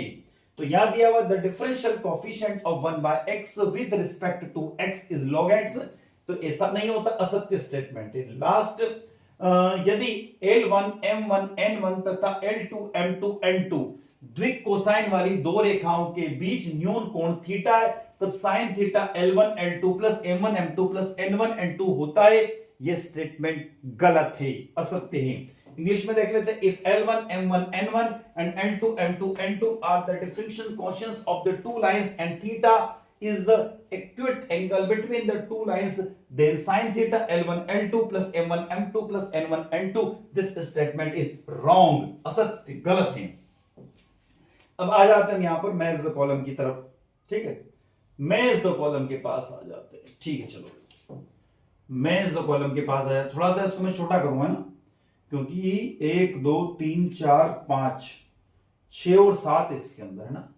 तो यहां दिया हुआ the differential coefficient of 1/x with respect to x is log x, तो ऐसा नहीं होता, असत्य स्टेटमेंट है। लास्ट, यदि L1 M1 N1 तथा L2 M2 N2 द्विक कोसाइन वाली दो रेखाओं के बीच न्यून कोण थीटा है, तब sine theta L1 L2 plus M1 M2 plus N1 N2 होता है, ये स्टेटमेंट गलत है, असत्य है। इंग्लिश में देख लेते हैं, if L1 M1 N1 and L2 M2 N2 are the differential quotients of the two lines and theta is the acute angle between the two lines, then sin theta L1 L2 plus M1 M2 plus N1 N2, this statement is wrong, असत्य, गलत है। अब आ जाते हैं यहां पर match the column की तरफ, ठीक है, मैच द कॉलम के पास आ जाते हैं, ठीक है। चलो मैं इस कॉलम के पास आया, थोड़ा सा इसको मैं छोटा करूंगा ना, क्योंकि 1 2 3 4 5 6 और 7 इसके अंदर है ना।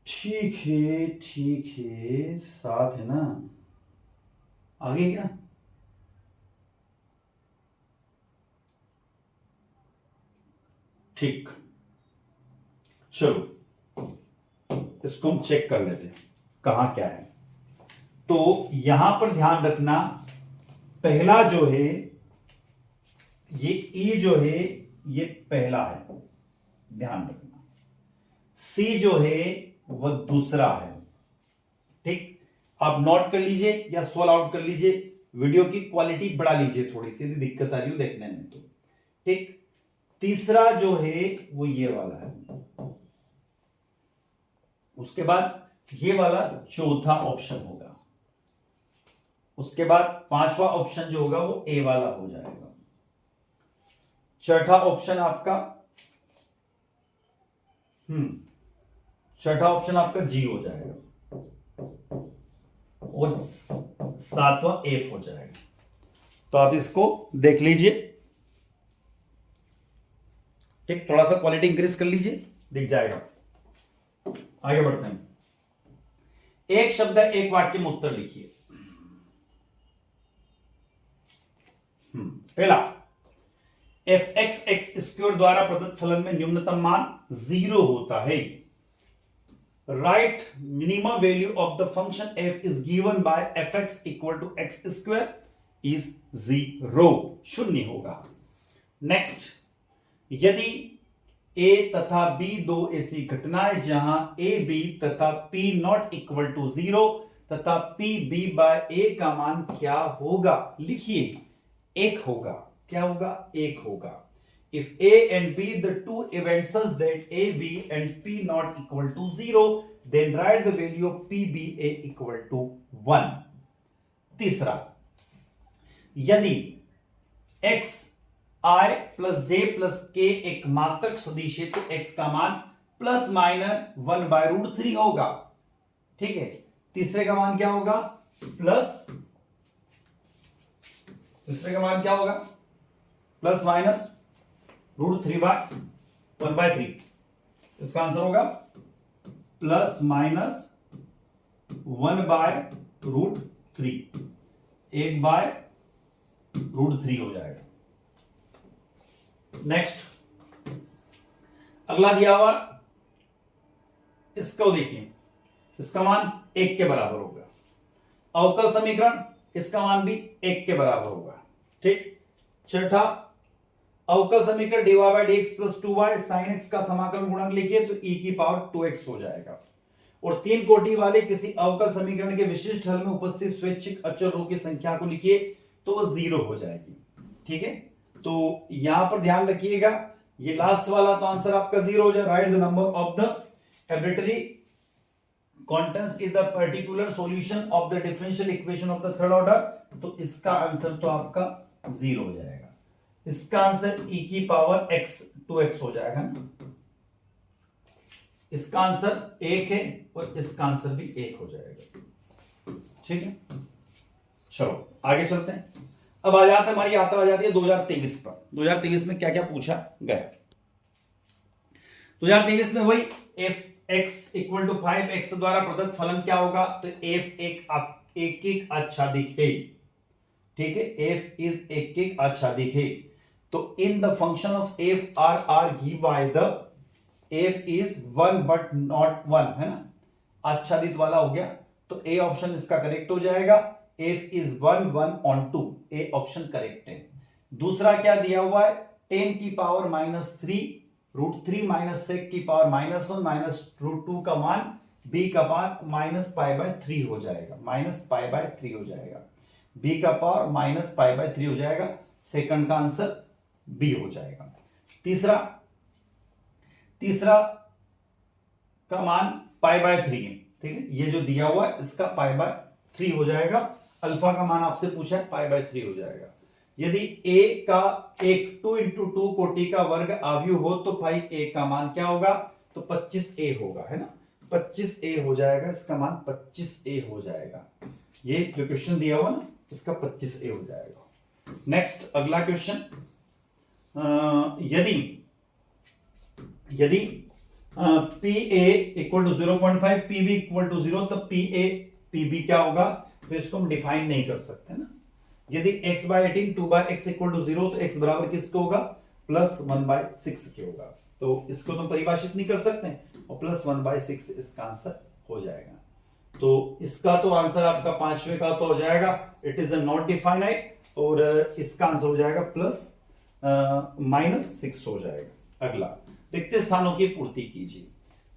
ठीक है 7 है ना, आगे क्या, ठीक, चलो इसको हम चेक कर लेते हैं कहां क्या है। तो यहां पर ध्यान रखना, पहला जो है ये ई जो है ये पहला है, ध्यान रखना। सी जो है वह दूसरा है, ठीक। आप नोट कर लीजिए या सोल्व आउट कर लीजिए, वीडियो की क्वालिटी बढ़ा लीजिए थोड़ी सी, दिक्कत आ रही हो देखने में तो, ठीक। तीसरा जो है वो ये वाला है, उसके बाद ये वाला चौथा ऑप्शन होगा, उसके बाद पांचवा ऑप्शन जो होगा वो ए वाला हो जाएगा, छठा ऑप्शन आपका छठा ऑप्शन आपका जी हो जाएगा और सातवां एफ हो जाएगा। तो आप इसको देख लीजिए, ठीक, थोड़ा सा क्वालिटी इंक्रीज कर लीजिए, दिख जाएगा। आगे बढ़ते हैं, एक शब्द है एक वाक्य में उत्तर लिखिए। पहला, एफ एक्स एक्स स्क्वायर द्वारा प्रदत्त फलन में न्यूनतम मान 0 होता है। Write minimum value of the function F is given by F X equal to X square is 0, शून्य होगा। नेक्स्ट, यदि ए तथा बी दो ऐसी घटनाएं जहां ए बी तथा पी नॉट इक्वल टू 0 तथा पी बी बाय ए का मान क्या होगा, लिखिए, 1 होगा। क्या होगा, 1 होगा। If A and B the two events such that A B and P not equal to 0, then write the value of P B A equal to 1। तीसरा, यदि x I plus j plus k एक मात्रक सदिश है तो x का मान plus minus 1/√3 होगा, ठीक है। तीसरे का मान क्या होगा, तीसरे का मान क्या होगा, प्लस माइनस √3/1/3। इसका आंसर होगा प्लस माइनस 1/√3, 1/√3 हो जाएगा। नेक्स्ट, अगला दिया हुआ, इसको देखिए, इसका मान 1 के बराबर होगा। अवकल समीकरण, इसका मान भी 1 के बराबर होगा, ठीक। छठा, अवकल समीकरण dy by dx plus 2y sin x का समाकलन गुणक लिखिए तो e की पावर 2x हो जाएगा। और 3 कोटि वाले किसी अवकल समीकरण के विशिष्ट हल में उपस्थित स्वैच्छिक अचर रो की संख्या को लिखिए तो वो 0 हो जाएगी। ठीक है, तो यहां पर ध्यान रखिएगा, ये लास्ट वाला तो आंसर आपका 0 हो जाए। Right the number of the arbitrary constants is the particular solution of the differential equation of the third order। तो इसका आंसर तो आपका 0 हो जाएगा। इसका आंसर e की पावर x 2x हो जाएगा ना, इसका आंसर 1 है और इसका आंसर भी 1 हो जाएगा। ठीक है, चलो आगे चलते हैं। अब आ जाते हैं, हमारी यात्रा आ जाती है 2023 पर। 2023 में क्या क्या पूछा गया। 2023 में वही F X equal to 5x द्वारा प्रदत्त फलन क्या होगा, तो एफ एक आच्छादिक है। ठीक है, एफ इज एक आच्छादिक है। तो in the function of F R give by the F is 1 but not 1, है ना, आच्छादित वाला हो गया। तो ए ऑप्शन इसका करेक्ट हो जाएगा। F is 1 1 on 2, A option correct है। दूसरा क्या दिया हुआ है, 10 की पावर -3 √3 माइनस सेक की पावर -1 माइनस √2 का मान b का मान -π/3 हो जाएगा, -π/3 हो जाएगा। b का पावर -π/3 हो जाएगा। सेकंड का आंसर b हो जाएगा। तीसरा का मान π/3 है। ठीक है, ये जो दिया हुआ है इसका π/3 हो जाएगा। अल्फा का मान आपसे पूछा है, π/3 हो जाएगा। यदि a का एक 2 × 2 कोटि का वर्ग आव्यूह हो तो भाई a का मान क्या होगा, तो 25a होगा, है ना, 25a हो जाएगा। इसका मान 25a हो जाएगा। ये जो क्वेश्चन दिया हुआ ना, इसका 25a हो जाएगा। नेक्स्ट अगला क्वेश्चन, यदि PA equal to 0.5 PB equal to 0, तो PB क्या होगा, तो इसको हम डिफाइन नहीं कर सकते ना। यदि x/18 2/x इक्वल टू 0, तो x बराबर किसको होगा, +1/6 के होगा। तो इसको तो परिभाषित नहीं कर सकते, और +1/6 इसका आंसर हो जाएगा। तो इसका तो आंसर आपका पांचवे का तो हो जाएगा, it is a not definite, और इसका आंसर हो जाएगा +-6 हो जाएगा। अगला, रिक्त स्थानों की पूर्ति कीजिए।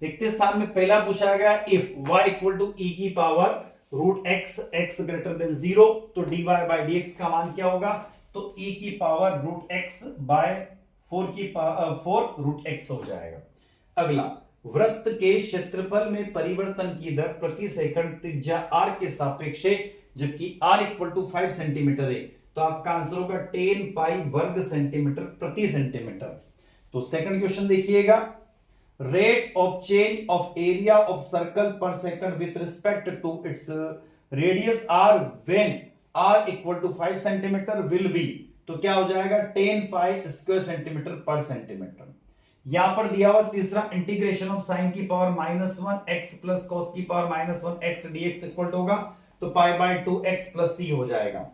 रिक्त स्थान में पहला पूछा गया, if y equal to e की power √x x greater than 0, तो dy बाय dx का मान क्या होगा, तो e की पावर √x बाय 4 √x हो जाएगा। अगला, वृत्त के क्षेत्रफल में परिवर्तन की दर प्रति सेकंड त्रिज्या r के सापेक्ष है, जबकि r इक्वल टू 5 सेंटीमीटर है, तो आपका आंसर होगा 10 पाई वर्ग सेंटीमीटर प्रति सेंटीमीटर। तो सेकंड क्वेश्चन देखिएगा, rate of change of area of circle per second with respect to its radius r when r equal to 5 centimeter will be, तो क्या हो जाएगा 10 पाई स्क्वायर सेंटीमीटर पर सेंटीमीटर। यहां पर दिया हुआ तीसरा, इंटीग्रेशन ऑफ साइन की पावर -1 x प्लस कॉस की power -1 x dx equal to होगा, तो π/2x प्लस c हो जाएगा,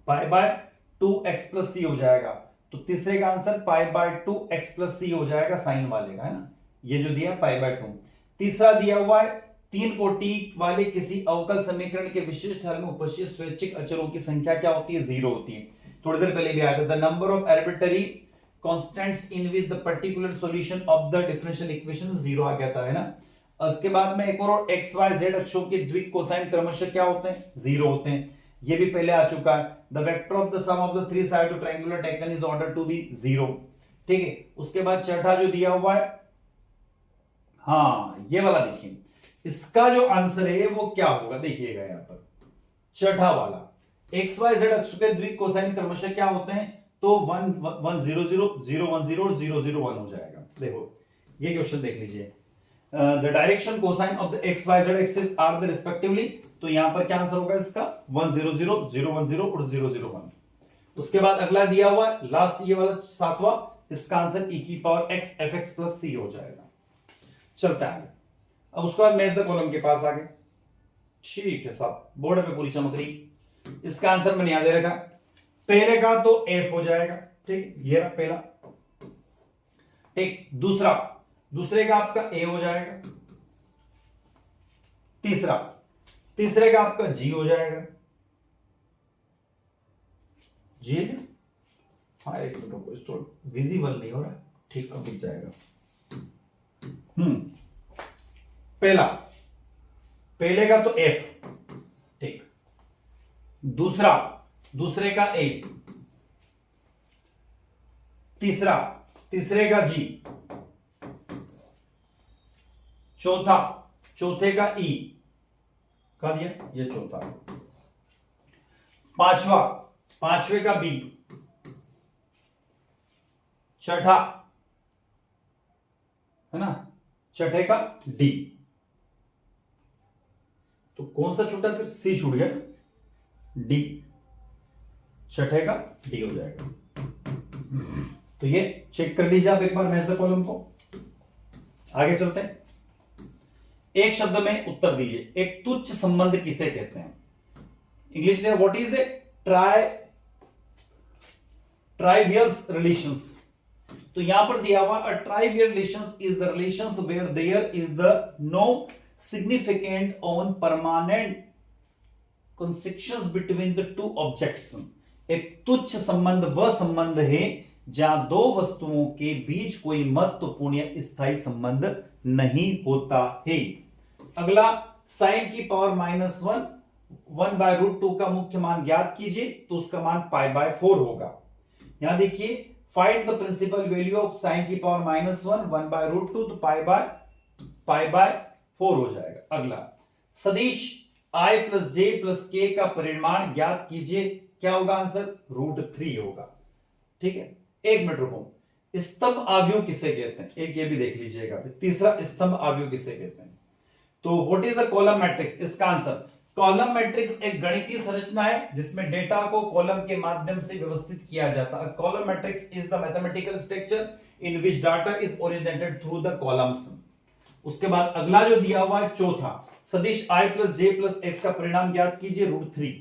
π/2x प्लस c हो जाएगा। तो तीसरे का आंसर π/2x प्लस c हो जाएगा, साइन वाले का, है ना, ये जो दिया π/2। तीसरा दिया हुआ है, 3 कोटि वाले किसी अवकल समीकरण के विशिष्ट हल में उपस्थित स्वैच्छिक अचरों की संख्या क्या होती है, 0 होती है। थोड़ी देर पहले भी आया था, the number of arbitrary constants in which the particular solution of the differential equation 0 आ गया था, है ना। उसके बाद में एक और x y z अक्षों के द्विक कोसाइन क्रमशः क्या होते हैं, 0 होते हैं, ये भी पहले आ चुका है। The vector of the sum of the three side of triangular taken is order to be 0। ठीक है, उसके बाद चौथा जो दिया हुआ है, हाँ ये वाला देखिए, इसका जो आंसर है वो क्या होगा, देखिएगा यहां पर चौथा वाला, एक्स वाई जेड अक्ष के द्विक कोसाइन क्रमशः क्या होते हैं, तो 1 1 0 0 0 1 0 0 0 1 हो जाएगा। देखो ये क्वेश्चन देख लीजिए, the direction cosine of the X Y Z axis are the respectively, तो यहां पर क्या आंसर होगा इसका 1 0 0 0 1 0 और 0 0 1। उसके बाद अगला दिया हुआ है लास्ट ये वाला सातवां, इसका आंसर e की power x fx plus c हो जाएगा। चलता है अब उसके बाद मैच द कॉलम के पास आ गए। ठीक है साहब, बोर्ड पे पूरी चमक रही। इसका आंसर मैंने याद रखा, पहले का तो f हो जाएगा, ठीक, ये रहा पहला, ठीक। दूसरे का आपका a हो जाएगा, तीसरे का आपका g हो जाएगा, जी हाँ एक मिनट रुको, इस तो विजिबल नहीं हो रहा है, ठीक अब दिख जाएगा। पहले का तो F, ठीक, दूसरे का A, तीसरे का G, चौथे का E, कहा दिया ये चौथा, पांचवे का B, छठा है ना, छठे का D, तो कौन सा छूटा फिर, C छूट गया, D, छठे का D हो जाएगा। तो ये चेक कर लीजिए आप एक बार मेजर कॉलम को। आगे चलते हैं, एक शब्द में उत्तर दीजिए, एक तुच्छ संबंध किसे कहते हैं? इंग्लिश में what is a trivials relations. तो यहां पर दिया हुआ a trivial relations is the relations where there is the no significant on permanent connections between the two objects. एक तुच्छ संबंध वह संबंध है जहां दो वस्तुओं के बीच कोई महत्वपूर्ण या स्थायी संबंध नहीं होता है। अगला, साइन की पावर -1 √2 का मुख्य मान ज्ञात कीजिए, तो उसका मान π/4 होगा। यहां देखिए, find the principal value of sine की पावर -1 √2, तो π/4 हो जाएगा। अगला, सदिश i + j + k का परिमाण ज्ञात कीजिए, क्या होगा आंसर, √3 होगा। ठीक है, एक मिनट रुको, स्तंभ आव्यूह किसे कहते हैं, एक ये भी देख लीजिएगा। तीसरा, स्तंभ आव्यूह किसे कहते हैं? तो what is a column matrix, इसका आंसर, कॉलम मैट्रिक्स एक गणितीय संरचना है जिसमें डेटा को कॉलम के माध्यम से व्यवस्थित किया जाता है। Column matrix is the mathematical structure in which data is originated through the columns. उसके बाद अगला जो दिया हुआ है चौथा, सदिश i + j + x का परिणाम ज्ञात कीजिए, √3।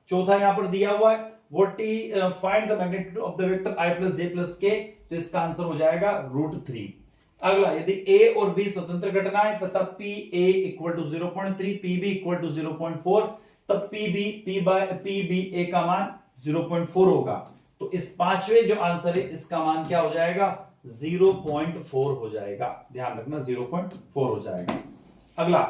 चौथा यहां पर दिया हुआ है find the magnitude of the vector i + j + k, तो इसका आंसर हो जाएगा √3। अगला, यदि a और b स्वतंत्र घटनाएं तथा pa = 0.3, pb = 0.4, तब pba का मान 0.4 होगा। तो इस पांचवे जो आंसर है इसका मान क्या हो जाएगा, 0.4 हो जाएगा। ध्यान रखना 0.4 हो जाएगा। अगला,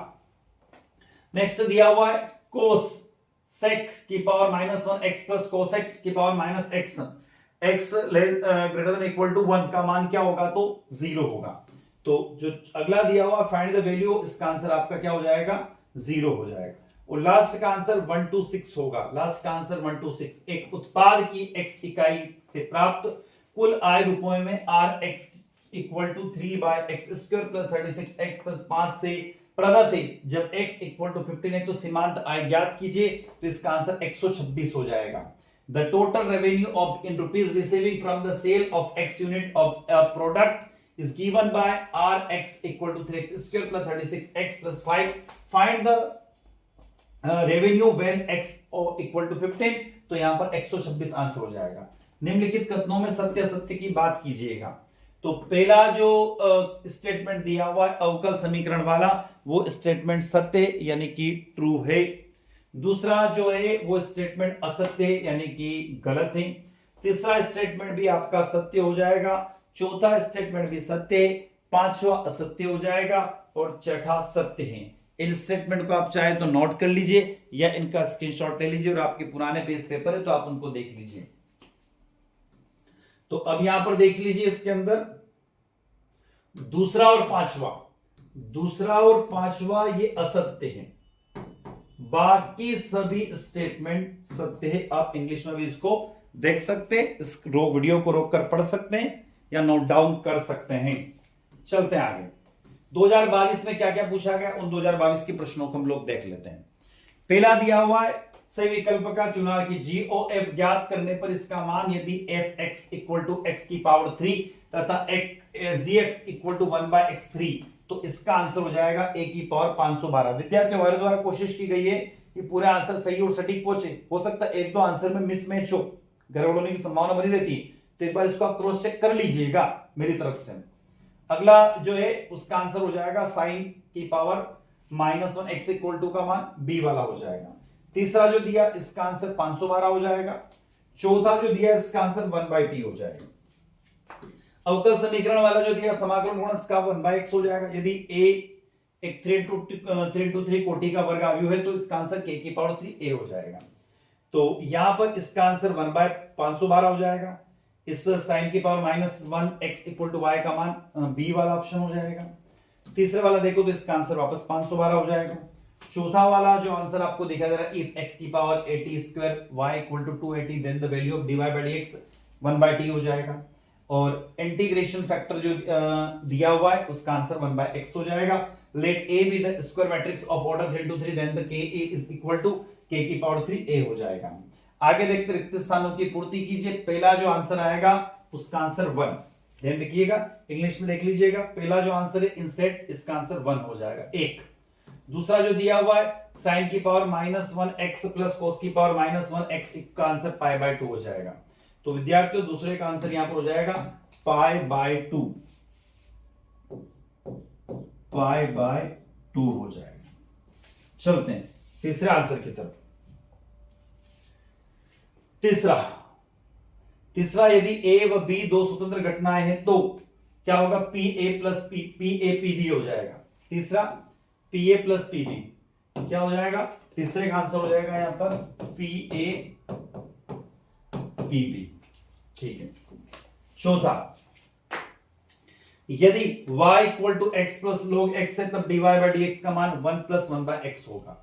नेक्स्ट दिया हुआ है कोस सेक की पावर -1 x + cos x की पावर -x, x > 1 का मान क्या होगा, तो 0 होगा। तो जो अगला दिया हुआ फाइंड द वैल्यू, इसका आंसर आपका क्या हो जाएगा, 0 हो जाएगा। और लास्ट का आंसर 126 होगा। लास्ट का आंसर 126, एक उत्पाद की x इकाई से प्राप्त कुल आय रुपयों में rx = 3/x² + 36x + 5 से प्रदत्त है। जब x = 15 है तो सीमांत आय ज्ञात कीजिए, तो इसका आंसर 126 हो जाएगा। The total revenue of in rupees receiving from the sale of x unit of a product is given by rx = 3x² + 36x + 5. Find the revenue when x = 15, तो यहां पर 126 आंसर हो जाएगा। निम्नलिखित कथनों में सत्य असत्य की बात कीजिएगा। तो पहला जो स्टेटमेंट दिया हुआ है अवकल समीकरण वाला, वो स्टेटमेंट सत्य यानी कि ट्रू है। दूसरा जो है वो स्टेटमेंट असत्य यानी कि गलत है। तीसरा स्टेटमेंट भी आपका सत्य हो जाएगा, चौथा स्टेटमेंट भी सत्य है, पांचवा असत्य हो जाएगा और छठा सत्य है। इन स्टेटमेंट को आप चाहे तो नोट कर लीजिए या इनका स्क्रीनशॉट ले लीजिए, और आपके पुराने पेज पेपर है तो आप उनको देख लीजिए। तो अब यहां पर देख लीजिए, इसके अंदर दूसरा और पांचवा ये असत्य है, बाकी सभी स्टेटमेंट सत्य है। आप इंग्लिश में भी इसको देख सकते हैं, इस वीडियो को रोककर पढ़ सकते हैं या नोट डाउन कर सकते हैं। चलते हैं आगे। 2022 में क्या क्या पूछा गया, उन 2022 के प्रश्नों को हम लोग देख लेते हैं। पहला दिया हुआ है सही विकल्प का चुनाव की GOF ज्ञात करने पर इसका मान यदि fx = x³ तथा gx = 1/x3, तो इसका आंसर हो जाएगा a⁻ 512। विद्यार्थियों हमारे द्वारा कोशिश की गई है कि पूरे आंसर सही और सटीक पहुंचे। हो सकता है एक दो आंसर में मिसमैच हो, गड़बड़ होने की संभावना बनी रहती है, तो एक बार इसको आप क्रॉस चेक कर लीजिएगा मेरी तरफ से। अगला जो है उसका आंसर हो जाएगा sin की पावर -1 x = का मान b वाला हो जाएगा। तीसरा जो दिया इसका आंसर 512 हो जाएगा। चौथा जो दिया इसका आंसर 1/t हो जाएगा। अवकल समीकरण वाला जो दिया समाकलन गुणज का 1/x हो जाएगा। यदि a एक 3 कोटि का वर्ग आयु है तो इसका आंसर k की पावर 3a हो जाएगा। तो यहां पर इसका आंसर 1/512 हो जाएगा। इस साइन की power -1 x equal to y का मान b वाला ऑप्शन हो जाएगा। तीसरे वाला देखो तो इसका आंसर वापस 512 हो जाएगा। चौथा वाला जो आंसर आपको दिखाई दे रहा है, इफ x की power 80 square y equal to 280 then the value of dy by dx 1/t हो जाएगा। और इंटीग्रेशन फैक्टर जो दिया हुआ है उसका आंसर 1/x हो जाएगा। Let a be the square matrix of order 3 to 3 then the k is equal to k की पावर 3a हो जाएगा। आगे देखते रिक्त स्थानों की पूर्ति कीजिए। पहला जो आंसर आएगा उसका आंसर 1, ध्यान रखिएगा, इंग्लिश में देख लीजिएगा। पहला जो आंसर है इनसेट, इसका आंसर 1 हो जाएगा, 1। दूसरा जो दिया हुआ है साइन की पावर -1x प्लस कोस की पावर -1x का आंसर π/2 हो जाएगा। तो विद्यार्थियों दूसरे का आंसर यहां पर हो जाएगा π/2, π/2 हो जाएगा। चलते हैं तीसरे आंसर की तरफ। तीसरा यदि a व b दो स्वतंत्र घटनाएं हैं तो क्या होगा, pa प्लस pb हो जाएगा। तीसरा pa प्लस pb क्या हो जाएगा, तीसरे का आंसर हो जाएगा यहां पर pa pb, ठीक है। चौथा, यदि y equal to x plus log x है तब dy बाय dx का मान 1 प्लस 1/x होगा,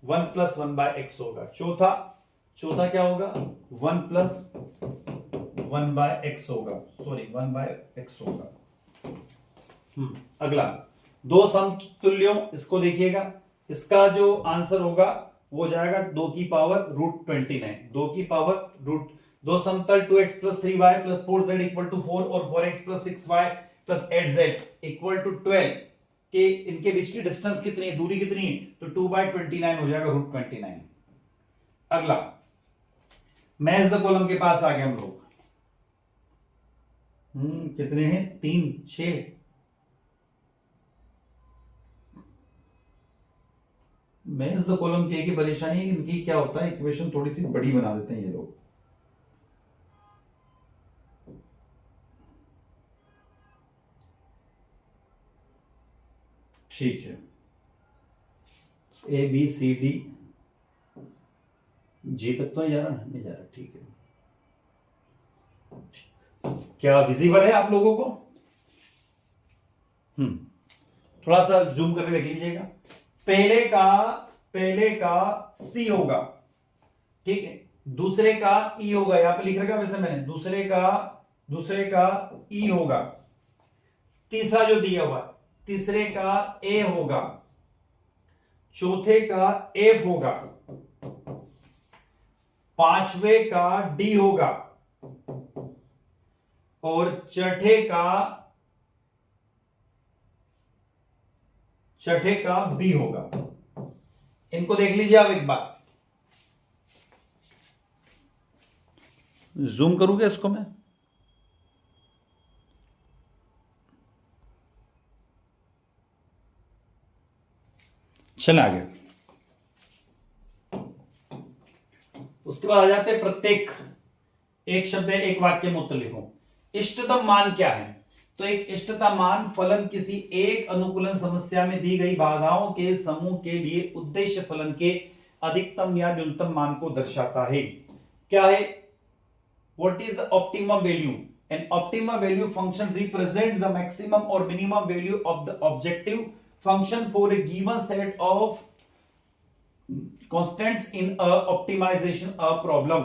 1 प्लस 1/x होगा। चौथा क्या होगा, 1 प्लस 1/x होगा, सॉरी 1/x होगा। अगला दो समतुल्यों, इसको देखिएगा, इसका जो आंसर होगा वो जाएगा 2 की पावर √29, 2 की पावर रूट, दो समतल 2x plus 3y plus 4z equal to 4 और 4x plus 6y plus 8z equal to 12 के इनके बीच की डिस्टेंस कितनी है, दूरी कितनी है, तो 2/29 हो जाएगा √29। अगला मैच द कॉलम के पास आ गए हम लोग। कितने हैं, 3 6, मैच द कॉलम की परेशानी है, इनकी क्या होता है, इक्वेशन थोड़ी सी बड़ी बना देते हैं ये लोग। ठीक है, ABCD जी तक तो जा रहा, नहीं जा रहा, ठीक है। क्या विजिबल है आप लोगों को? थोड़ा सा जूम करके देख लीजिएगा। पहले का C होगा, ठीक है, दूसरे का E होगा, यहां पे लिख रखा वैसे मैंने, दूसरे का E होगा। तीसरा जो दिया हुआ, तीसरे का A होगा, चौथे का F होगा, पांचवे का D होगा और छठे का B होगा। इनको देख लीजिए आप एक बार, जूम करूंगा इसको मैं, चल आगे। उसके बाद आ जाते हैं प्रत्येक, एक शब्द है एक वाक्य में उत्तर लिखो। इष्टतम मान क्या है, तो एक इष्टतम मान फलन किसी एक अनुकूलन समस्या में दी गई बाधाओं के समूह के लिए उद्देश्य फलन के अधिकतम या न्यूनतम मान को दर्शाता है। क्या है, what is the optimum value, an optimum value function represent the maximum और minimum value of the objective function for a given set of constants in a optimization a problem.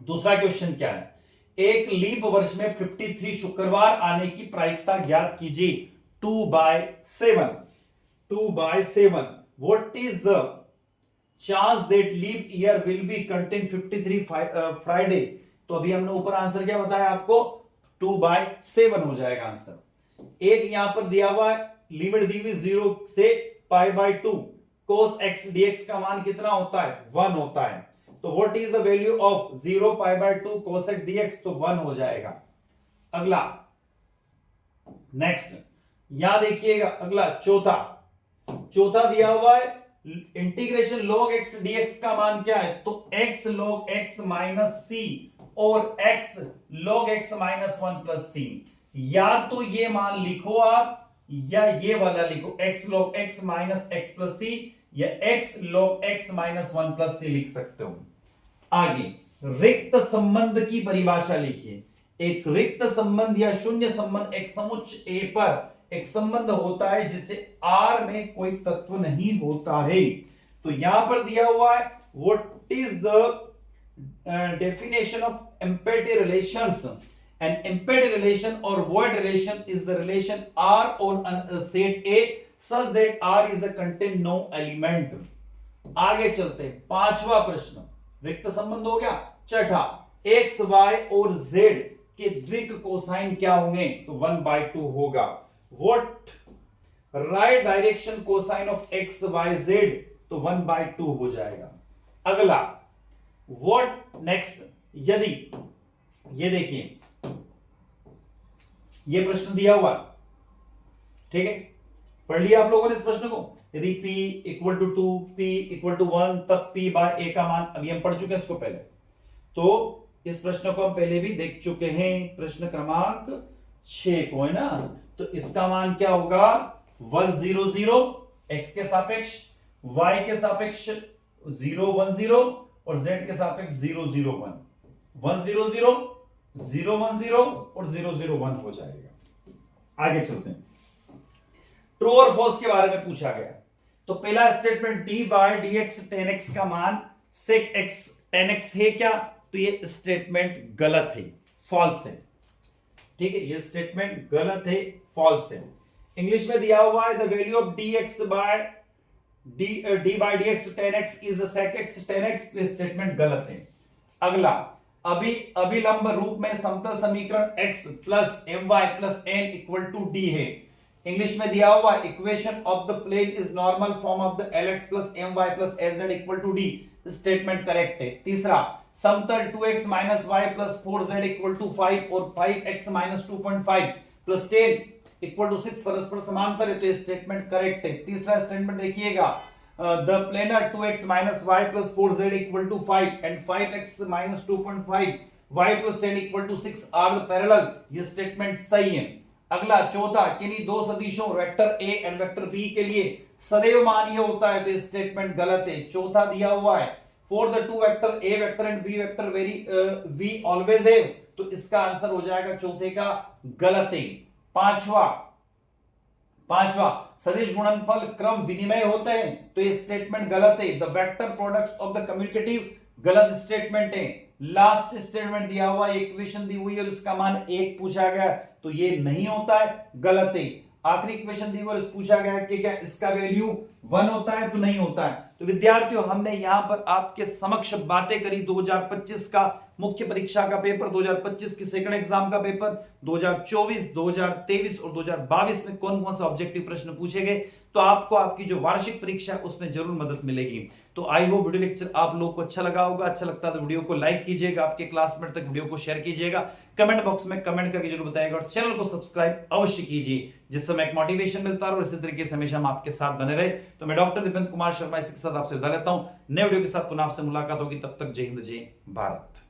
दूसरा क्वेश्चन क्या है, एक लीप वर्ष में 53 शुक्रवार आने की प्रायिकता ज्ञात कीजिए, 2/7। What is the chance that leap year will be contain 53 Friday, तो अभी हमने ऊपर आंसर क्या बताया आपको, 2/7 हो जाएगा आंसर। एक यहां पर दिया हुआ है, लिमिट दी हुई 0 से π/2, cos x dx का मान कितना होता है, 1 होता है। तो what is the value of 0 π/2 cos x dx, तो 1 हो जाएगा। अगला नेक्स्ट, यहां देखिएगा, अगला चौथा दिया हुआ है, इंटीग्रेशन log x dx का मान क्या है? तो x log x minus C और x log x minus 1 plus C. या तो ये मान लिखो आप या ये वाला लिखो, x log x minus x plus C या x log x minus 1 plus C लिख सकते हो। आगे रिक्त संबंध की परिभाषा लिखिए। एक रिक्त संबंध या शून्य संबंध एक समुच्च A पर एक संबंध होता है जिससे R में कोई तत्व नहीं होता है। तो यहां पर दिया हुआ है what is the definition of empty relations. An empty relation or void relation is the relation R on a set A such that R is a contain no element। आगे चलते हैं, पांचवा प्रश्न, रिक्त संबंध हो गया। छठा, x y और z के द्विक कोसाइन क्या होंगे? तो 1/2 होगा। What right direction cosine of x y z? तो 1/2 हो जाएगा। अगला व्हाट नेक्स्ट, यदि ये देखिए ये प्रश्न दिया हुआ, ठीक है, पढ़ लिया आप लोगों ने इस प्रश्न को। यदि p equal to 2 p equal to 1 तब p बाय a का मान, अभी हम पढ़ चुके हैं इसको पहले, तो इस प्रश्न को हम पहले भी देख चुके हैं, प्रश्न क्रमांक 6 को, है ना। तो इसका मान क्या होगा? 100 x के सापेक्ष, y के सापेक्ष 010 और z के सापेक्ष 001, 100 010 और 001 हो जाएगा। आगे चलते हैं, ट्रू और फॉल्स के बारे में पूछा गया। तो पहला statement d by dx tan x का मान sec x tan x है क्या? तो ये स्टेटमेंट गलत है, फॉल्स है, ठीक है, ये स्टेटमेंट गलत है, फॉल्स है। इंग्लिश में दिया हुआ है the value of dx by d by dx tan x is sec x tan x, तो स्टेटमेंट गलत है। अगला, अभिलंब रूप में समतल समीकरण x plus my plus n equal to d है। इंग्लिश में दिया हुआ equation of the plane is normal form of the lx plus my plus sz equal to d, statement correct है। तीसरा, समतल 2x minus y plus 4z equal to 5 और 5x minus 2.5 plus 10 equal to 6 परस्पर समांतर है, तो ये statement correct है। तीसरा स्टेटमेंट देखिएगा, the planar 2x minus y plus 4z equal to 5 and 5x minus 2.5 y plus 10 equal to 6 are the parallel, ये स्टेटमेंट सही है। अगला चौथा, किन्हीं दो सदिशों vector a and vector b के लिए सदैव मान ये होता है, तो ये स्टेटमेंट गलत है। चौथा दिया हुआ है for the two vector a vector and b vector very v always है, तो इसका आंसर हो जाएगा चौथे का गलत है। पांचवा सदिश गुणनफल क्रम विनिमय होते हैं, तो ये स्टेटमेंट गलत है। The vector products of the communicative, गलत स्टेटमेंट है। लास्ट स्टेटमेंट दिया हुआ, इक्वेशन दी हुई है और इसका मान 1 पूछा गया, तो ये नहीं होता है, गलत है। आखिरी इक्वेशन दी हुई और पूछा गया कि क्या इसका वैल्यू 1 होता है? तो नहीं होता है। तो विद्यार्थियों, हमने यहां पर आपके समक्ष बातें करी 2025 का मुख्य परीक्षा का पेपर, 2025 की सेकंड एग्जाम का पेपर, 2024, 2023 और 2022 में कौन कौन से ऑब्जेक्टिव प्रश्न पूछे गए, तो आपको आपकी जो वार्षिक परीक्षा है उसमें जरूर मदद मिलेगी। तो आई होप वीडियो लेक्चर आप लोगों को अच्छा लगा होगा। अच्छा लगता है तो वीडियो को लाइक कीजिएगा, आपके क्लासमेट तक वीडियो को शेयर कीजिएगा, कमेंट बॉक्स में कमेंट करके जरूर बताइएगा और चैनल को सब्सक्राइब अवश्य कीजिए, जिससे हमें एक मोटिवेशन मिलता है और इसी तरीके से हमेशा हम आपके साथ बने रहे। तो मैं डॉक्टर दिपेंद्र कुमार शर्मा इसी के साथ आपसे विदा लेता हूं। नए वीडियो के साथ पुनः आपसे मुलाकात होगी, तब तक जय हिंद, जय भारत।